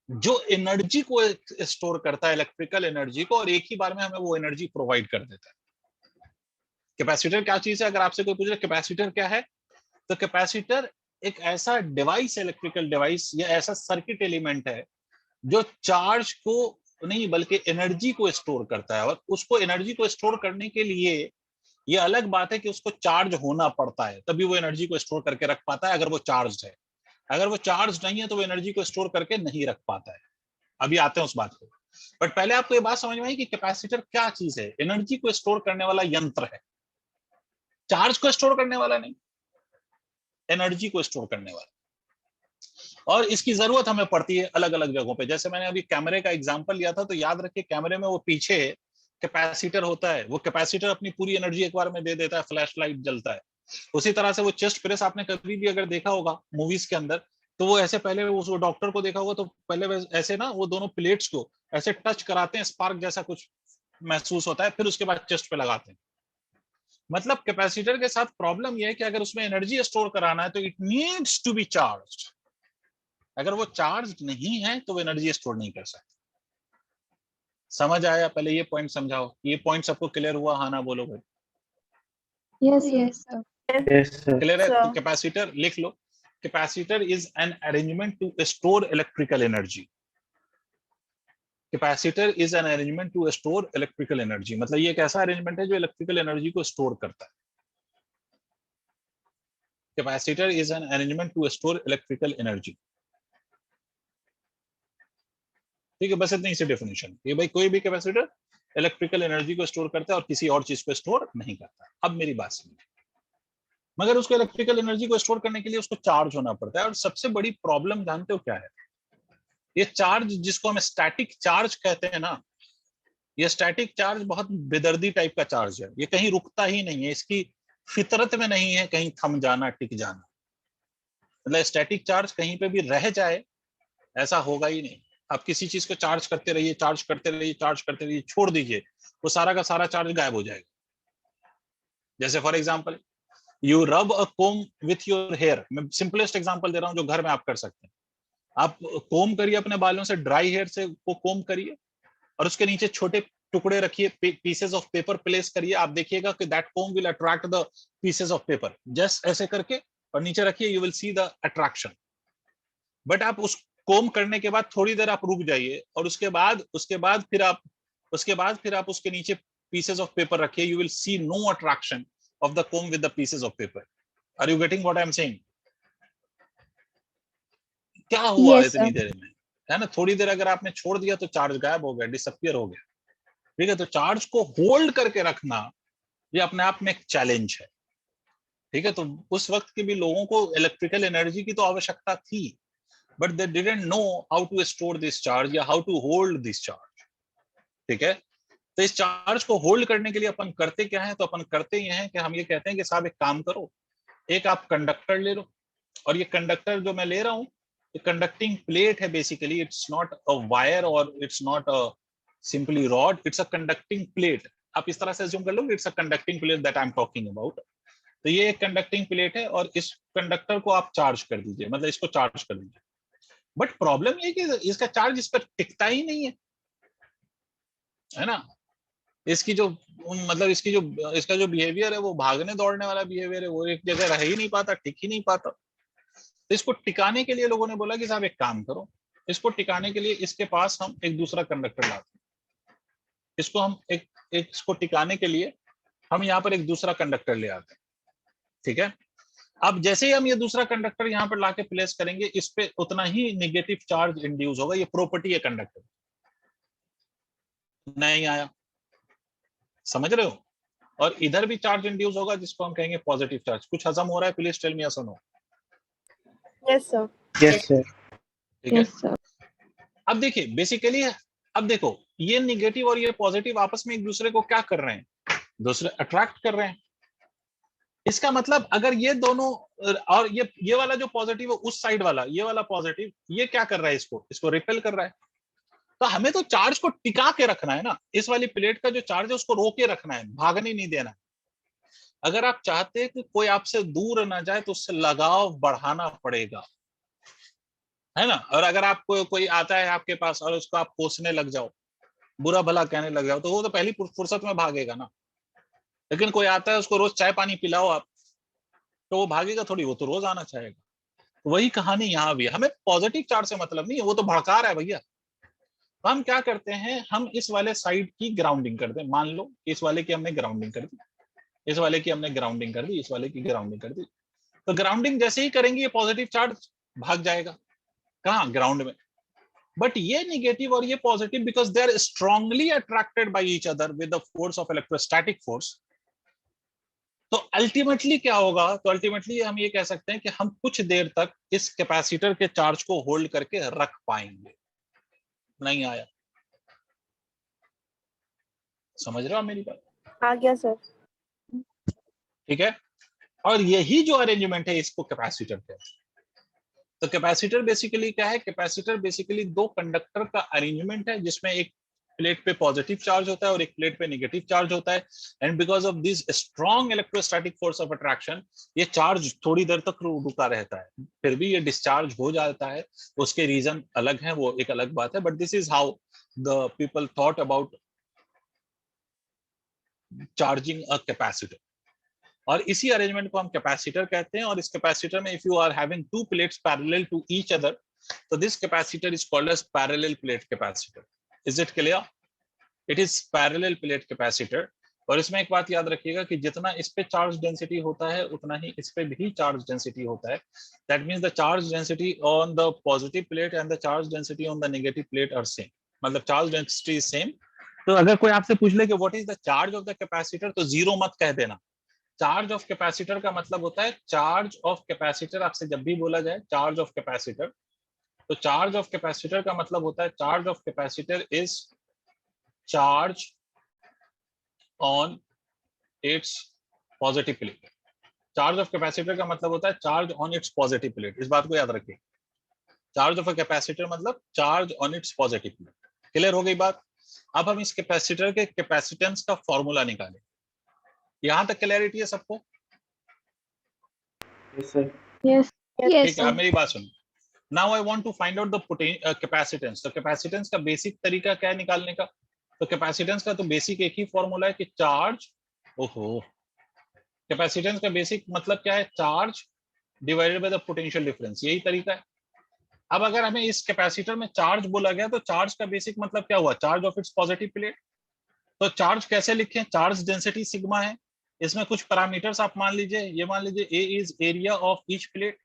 जो एनर्जी को स्टोर करता है, इलेक्ट्रिकल एनर्जी को, और एक ही बार में हमें वो एनर्जी प्रोवाइड कर देता है। कैपेसिटर क्या चीज है? अगर आपसे कोई पूछे कैपेसिटर क्या है, तो कैपेसिटर एक ऐसा डिवाइस, इलेक्ट्रिकल डिवाइस या ऐसा सर्किट एलिमेंट है जो चार्ज को नहीं बल्कि एनर्जी को स्टोर करता है। और उसको एनर्जी को स्टोर करने के लिए ये अलग बात है कि उसको चार्ज होना पड़ता है, तभी वो एनर्जी को स्टोर करके रख पाता है। अगर वो चार्ज है, अगर वो चार्ज नहीं है तो वो एनर्जी को स्टोर करके नहीं रख पाता है। अभी आते हैं उस बात को, बट पहले आपको ये बात समझ में आई कि कैपेसिटर क्या चीज है? एनर्जी को स्टोर करने वाला यंत्र है, चार्ज को स्टोर करने वाला नहीं, एनर्जी को स्टोर करने वाला। और इसकी जरूरत हमें पड़ती है अलग अलग जगहों पे। जैसे मैंने अभी कैमरे का एग्जांपल लिया था, तो याद रखिए कैमरे में वो पीछे कैपेसिटर होता है, वो कैपेसिटर अपनी पूरी एनर्जी एक बार में दे देता है, फ्लैश लाइट जलता है। उसी तरह से वो चेस्ट प्रेस आपने कभी भी अगर देखा होगा मूवीज के अंदर, तो वो ऐसे पहले उस डॉक्टर को देखा होगा तो पहले ऐसे ना वो दोनों प्लेट्स को ऐसे टच कराते हैं, स्पार्क जैसा कुछ महसूस होता है, फिर उसके बाद चेस्ट पे लगाते हैं। मतलब कैपेसिटर के साथ प्रॉब्लम यह है कि अगर उसमें एनर्जी स्टोर कराना है तो it needs to be charge. अगर वो चार्ज नहीं है तो वो एनर्जी स्टोर नहीं कर सकता। समझ आया? पहले ये पॉइंट समझाओ। ये पॉइंट सबको क्लियर हुआ? हाँ ना बोलो भाई। Yes, sir. Yes, sir. Yes sir. Clear है? Sir. तो कैपेसिटर लिख लो। Capacitor is an arrangement to store electrical energy. Capacitor is an arrangement to store electrical energy, मतलब ये एक ऐसा अरेंजमेंट है जो इलेक्ट्रिकल एनर्जी को स्टोर करता है। Capacitor is an arrangement to store electrical energy. ठीक है, बस इतनी सी डेफिनेशन। ये भाई कोई भी कैपेसिटर इलेक्ट्रिकल एनर्जी को स्टोर करता है और किसी और चीज को स्टोर नहीं करता। अब मेरी बात समझिए, मगर उसको इलेक्ट्रिकल एनर्जी को स्टोर करने के लिए उसको चार्ज होना पड़ता है। और सबसे बड़ी प्रॉब्लम जानते हो क्या है? ये चार्ज जिसको हम स्टैटिक चार्ज कहते हैं ना, ये स्टैटिक चार्ज बहुत बेदर्दी टाइप का चार्ज है। ये कहीं रुकता ही नहीं है, इसकी फितरत में नहीं है कहीं थम जाना, टिक जाना। मतलब स्टैटिक चार्ज कहीं पे भी रह जाए ऐसा होगा ही नहीं। आप किसी चीज को चार्ज करते रहिए, चार्ज करते रहिए, चार्ज करते रहिए, छोड़ दीजिए, वो सारा का सारा चार्ज गायब हो जाएगा। जैसे for example you rub a comb with your hair. मैं सिंपलेस्ट एग्जांपल दे रहा हूं जो घर में आप कर सकते हैं। आप कोम करिए अपने बालों से, ड्राई हेयर से को कोम करिए और उसके नीचे छोटे टुकड़े रखिए, पीसेस ऑफ पेपर प्लेस करिए। आप देखिएगा कि that comb will attract the pieces of paper. Just ऐसे करके और नीचे रखिए, you will see the attraction. But आप उस कोम करने के बाद थोड़ी देर आप रुक जाइए और उसके बाद फिर आप उसके नीचे पीसेस ऑफ पेपर रखिए, you will see no attraction of the comb with the pieces of paper. Are you getting what I am saying? क्या हुआ Yes, इतनी sir. देर में? है ना, थोड़ी देर अगर आपने छोड़ दिया तो चार्ज गायब हो गया, डिसअपियर हो गया। ठीक है, तो चार्ज को होल्ड करके रखना ये अपने आप में एक चैलेंज है। ठीक है, तो उस वक्त के भी लोगों को इलेक्ट्रिकल एनर्जी की तो आवश्यकता थी, but they didn't know how to store this charge या how to hold this charge. ठीक है, तो इस चार्ज को होल्ड करने के लिए अपन करते क्या है? तो अपन करते ये हैं कि हम ये कहते हैं कि साहब एक काम करो, एक आप कंडक्टर ले लो। और ये कंडक्टर जो मैं ले रहा हूँ, ये कंडक्टिंग प्लेट है basically. It's not a wire or it's not a simply rod, it's a conducting plate. आप इस तरह से assume कर लो it's a conducting plate that I'm talking about. तो ये एक conducting plate है और इस कंडक्टर को आप चार्ज कर दीजिए, मतलब इसको चार्ज कर दीजिए. बट प्रॉब्लम ये कि इसका चार्ज इस पर टिकता ही नहीं है ना. इसकी जो मतलब इसका जो बिहेवियर है वो भागने दौड़ने वाला बिहेवियर है, वो एक जगह रह ही नहीं पाता, टिक ही नहीं पाता. तो इसको टिकाने के लिए लोगों ने बोला कि साहब एक काम करो, इसको टिकाने के लिए इसके पास हम एक दूसरा कंडक्टर लाते हैं. इसको हम इसको टिकाने के लिए हम यहाँ पर एक दूसरा कंडक्टर ले आते हैं. ठीक है. अब जैसे ही हम ये दूसरा कंडक्टर यहाँ पर लाके प्लेस करेंगे, इस पे उतना ही नेगेटिव चार्ज इंड्यूस होगा. ये प्रॉपर्टी है कंडक्टर. नहीं आया, समझ रहे हो. और इधर भी चार्ज इंड्यूस होगा जिसको हम कहेंगे पॉजिटिव चार्ज. कुछ हजम हो रहा है? प्लीज टेल मी यस और no. Yes sir. Yes, sir. ठीक है. Yes, sir. अब देखिए बेसिकली, अब देखो ये निगेटिव और ये पॉजिटिव आपस में एक दूसरे को क्या कर रहे हैं, दूसरे अट्रैक्ट कर रहे हैं. इसका मतलब अगर ये दोनों और ये वाला जो पॉजिटिव है उस साइड वाला, ये वाला पॉजिटिव, ये क्या कर रहा है, इसको रिपेल कर रहा है. तो हमें तो चार्ज को टिका के रखना है ना. इस वाली प्लेट का जो चार्ज है उसको रोके रखना है, भागने नहीं देना. अगर आप चाहते हैं कि कोई आपसे दूर ना जाए तो उससे लगाव बढ़ाना पड़ेगा, है ना. और अगर आपको कोई आता है आपके पास और उसको आप कोसने लग जाओ, बुरा भला कहने लग जाओ, तो वो तो पहली फुर्सत में भागेगा ना. लेकिन कोई आता है उसको रोज चाय पानी पिलाओ आप, तो वो भागेगा थोड़ी, वो तो रोज आना चाहेगा. वही कहानी यहाँ भी है. हमें पॉजिटिव चार्ज से मतलब नहीं है, वो तो भड़का रहा है भैया. तो हम क्या करते हैं, हम इस वाले साइड की ग्राउंडिंग कर दें. मान लो इस वाले की हमने ग्राउंडिंग कर दी, इस वाले की हमने ग्राउंडिंग कर दी, इस वाले की ग्राउंडिंग कर दी. तो ग्राउंडिंग जैसे ही करेंगे ये पॉजिटिव चार्ज भाग जाएगा. कहाँ? ग्राउंड में. बट ये निगेटिव और ये positive, because they are strongly attracted by each other with the force of electrostatic force. तो अल्टीमेटली क्या होगा, तो अल्टीमेटली हम ये कह सकते हैं कि हम कुछ देर तक इस कैपेसिटर के चार्ज को होल्ड करके रख पाएंगे. नहीं आया, समझ रहे हो मेरी बात? आ गया सर. ठीक है. और यही जो अरेंजमेंट है इसको कैपेसिटर कहते हैं. तो कैपेसिटर बेसिकली क्या है? कैपेसिटर बेसिकली दो कंडक्टर का अरेंजमेंट है जिसमें एक प्लेट पे पॉजिटिव चार्ज होता है और एक प्लेट पे नेगेटिव चार्ज होता है. And because of this strong electrostatic force of attraction ये चार्ज थोड़ी देर तक रुका रहता है, फिर भी ये डिस्चार्ज हो जाता है. उसके रीजन अलग हैं, वो एक अलग बात है. But this is how the people thought about charging a capacitor. और इसी अरेंजमेंट को हम कैपेसिटर कहते हैं. और इस कैपेसिटर में if you are having two plates parallel to each other, तो this capacitor is called as parallel plate capacitor. Is it clear? It is parallel plate capacitor. और इसमें एक बात याद रखिएगा कि जितना इस पे चार्ज डेंसिटी होता है उतना ही इस पे भी चार्ज डेंसिटी होता है. That means the charge density on the positive plate and the charge density on the negative plate are same. मतलब चार्ज डेंसिटी इज सेम. तो अगर कोई आपसे पूछ ले कि what is the charge of the capacitor, तो जीरो मत कह देना. चार्ज ऑफ कैपेसिटर का मतलब होता है चार्ज ऑफ कैपेसिटर. आपसे जब भी बोला जाए चार्ज ऑफ कैपेसिटर, तो चार्ज ऑफ कैपेसिटर का मतलब होता है charge of capacitor is charge on it's positive plate. Charge of capacitor का मतलब होता है charge on it's positive plate. इस बात को याद रखिए. चार्ज ऑफ अ कैपेसिटर मतलब charge on it's positive plate. Clear हो गई बात? अब हम इस कैपेसिटर के कैपेसिटेंस का फॉर्मूला निकालें. यहां तक क्लैरिटी है सबको? Yes, sir. Yes. Yes, ठीक है. अब sir. मेरी बात सुनो. Now I want to find out the capacitance. तो कैपेसिटेंस का बेसिक तरीका क्या है निकालने का? तो कैपेसिटेंस का तो बेसिक एक ही फॉर्मूला है कि चार्ज, कैपेसिटेंस का बेसिक मतलब क्या है? Charge divided by the potential difference. यही तरीका है. अब अगर हमें इस कैपेसिटर में चार्ज बोला गया तो चार्ज का बेसिक मतलब क्या हुआ? Charge of its positive plate. तो चार्ज कैसे लिखें? चार्ज डेंसिटी सिग्मा है. इसमें कुछ पैरामीटर्स आप मान लीजिए. ये मान लीजिए A is area of each plate.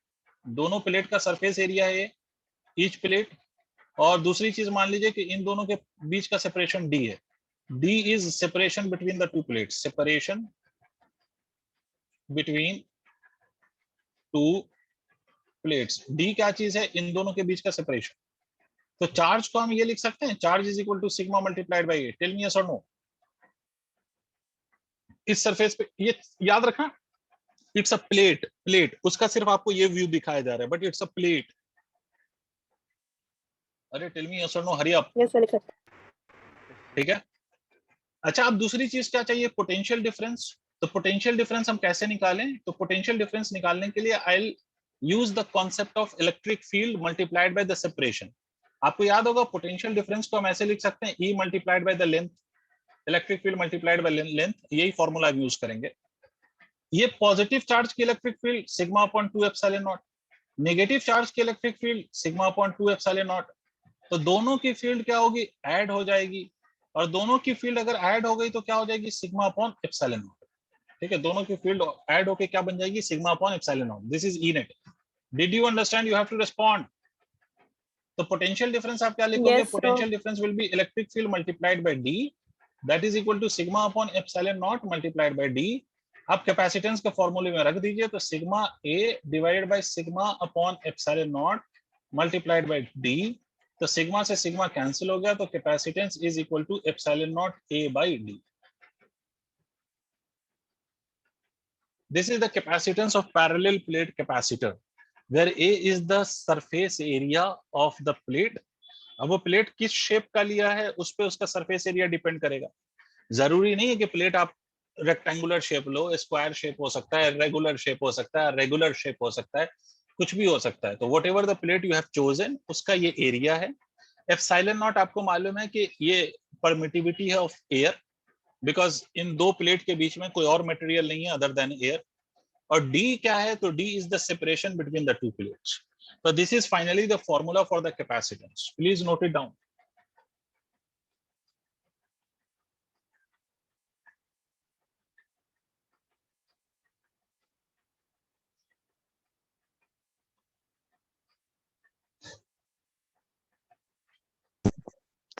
दोनों प्लेट का सरफेस एरिया है ईच प्लेट. और दूसरी चीज मान लीजिए कि इन दोनों के बीच का सेपरेशन डी है. D is separation between the two plates. Separation between two plates. D क्या चीज है? इन दोनों के बीच का सेपरेशन. तो चार्ज को हम ये लिख सकते हैं, charge is equal to sigma multiplied by A. Tell me yes और नो. इस सरफेस पे ये याद रखना, इट्स अ प्लेट. उसका सिर्फ आपको ये व्यू दिखाया जा रहा है, बट इट्स अ प्लेट. अरे टेल मी यस और no, hurry up. Yes sir लिख सकते. ठीक है। अच्छा, अब दूसरी चीज क्या चाहिए, पोटेंशियल डिफरेंस। तो पोटेंशियल डिफरेंस हम कैसे निकालें, तो पोटेंशियल डिफरेंस निकालने के लिए I use the concept of electric field multiplied by the separation. आपको याद होगा पोटेंशियल डिफरेंस को हम ऐसे लिख सकते हैं, E multiplied by the length, electric field multiplied by length, यही फॉर्मूला यूज करेंगे। ये पॉजिटिव चार्ज की electric field sigma upon 2 epsilon naught, negative charge की electric field sigma upon 2 epsilon naught. तो दोनों की फील्ड क्या होगी, ऐड हो जाएगी, और दोनों की फील्ड अगर ऐड हो गई तो क्या हो जाएगी, सिग्मा अपॉन एप्सिलॉन नॉट। ठीक है, दोनों की फील्ड ऐड होके क्या बन जाएगी, sigma upon epsilon not. This is E net. Did you understand? You have to respond. तो पोटेंशियल डिफरेंस आप क्या लिखोगे, Yes, sir. Potential difference will be electric field multiplied by D, that is equal to sigma upon epsilon not multiplied by D. आप capacitance के फॉर्मूले में रख दीजिए, तो sigma A divided by sigma upon epsilon not multiplied by D. तो sigma से sigma cancel हो गया, तो capacitance is equal to epsilon not A by D. This is the capacitance of parallel plate capacitor, where A is the surface area of the plate. अब वो plate किस shape का लिया है उस पे उसका सरफेस एरिया डिपेंड करेगा। जरूरी नहीं है कि प्लेट आप रेक्टेंगुलर शेप लो, स्क्वायर शेप हो सकता है, रेगुलर शेप हो सकता है, रेगुलर शेप हो सकता है, कुछ भी हो सकता है। तो what ever the plate you have chosen, उसका ये एरिया है। एप्सिलॉन नॉट आपको मालूम है कि ये परमिटिविटी है ऑफ एयर, बिकॉज इन दो प्लेट के बीच में कोई और मटेरियल नहीं है अदर देन एयर। और D क्या है, तो D is the separation between the two plates. So this is finally the formula for the capacitance. Please note it down.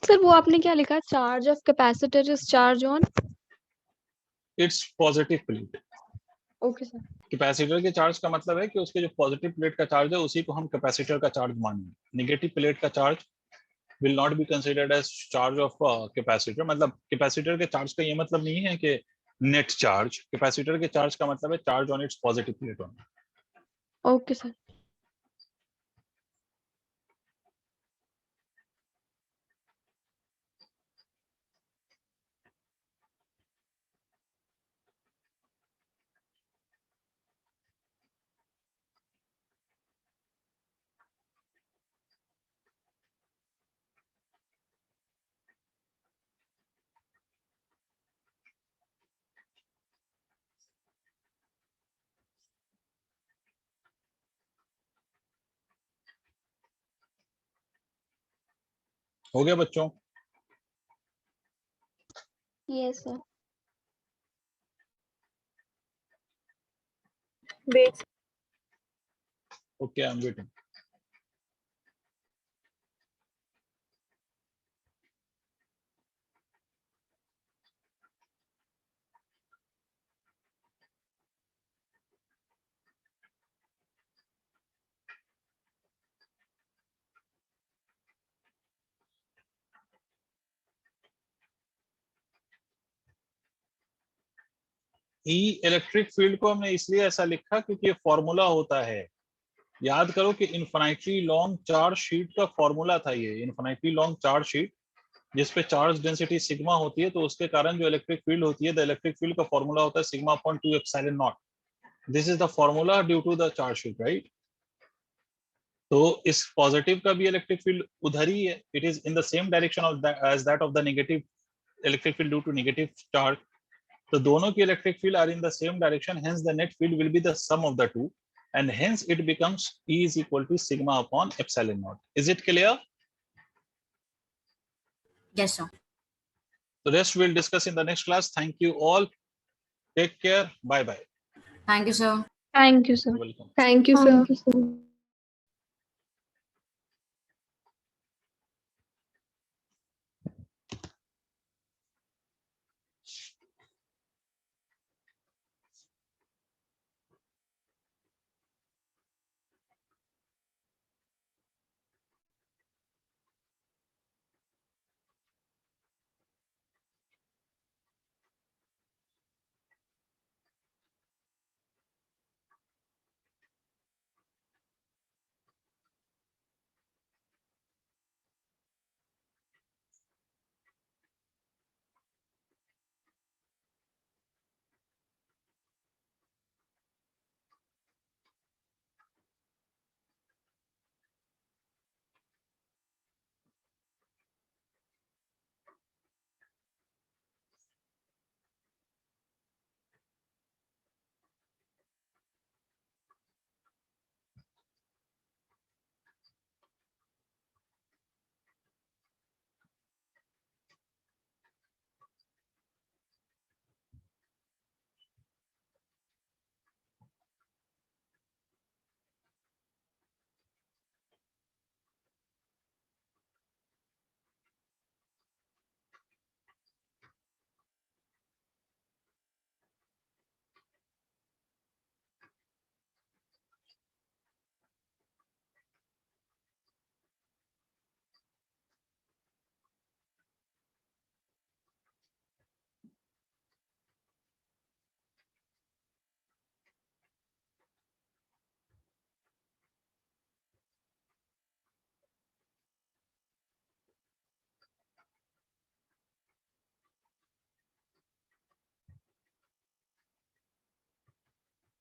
Sir वो आपने क्या लिखा, charge of capacitor is charge on? It's positive plate. Okay sir. Capacitor के charge का मतलब है कि उसके जो पॉजिटिव प्लेट का चार्ज है उसी को हम कैपेसिटर का चार्ज मानेंगे। नेगेटिव प्लेट का charge will not be considered as charge of capacitor. मतलब कैपेसिटर के चार्ज का ये मतलब नहीं है कि नेट चार्ज, कैपेसिटर के चार्ज का मतलब है charge on it's positive plate only. Okay sir. हो गया बच्चों? Yes sir. Wait. Okay, I'm waiting. E electric field को हमने इसलिए ऐसा लिखा क्योंकि ये फॉर्मूला होता है। याद करो कि इन्फिनिटली लॉन्ग चार्ज शीट का फॉर्मूला था ये, इन्फिनिटली लॉन्ग चार्ज शीट जिसपे चार्ज डेंसिटी सिग्मा होती है, तो उसके कारण जो इलेक्ट्रिक फील्ड होती है, द इलेक्ट्रिक फील्ड का फॉर्मूला होता है sigma upon 2 epsilon not. This is the formula due to the charge sheet, right. तो इस पॉजिटिव का भी इलेक्ट्रिक फील्ड उधर ही है, it is in the same direction of as that of the negative electric field due to negative charge. तो दोनों की electric field are in the same direction, hence the net field will be the sum of the two, and hence it becomes E is equal to sigma upon epsilon naught. Is it clear? Yes, sir. The rest we'll discuss in the next class. Thank you all. Take care. Bye bye. Thank you, sir. Thank you sir. You're welcome. Thank you, sir. Thank you sir.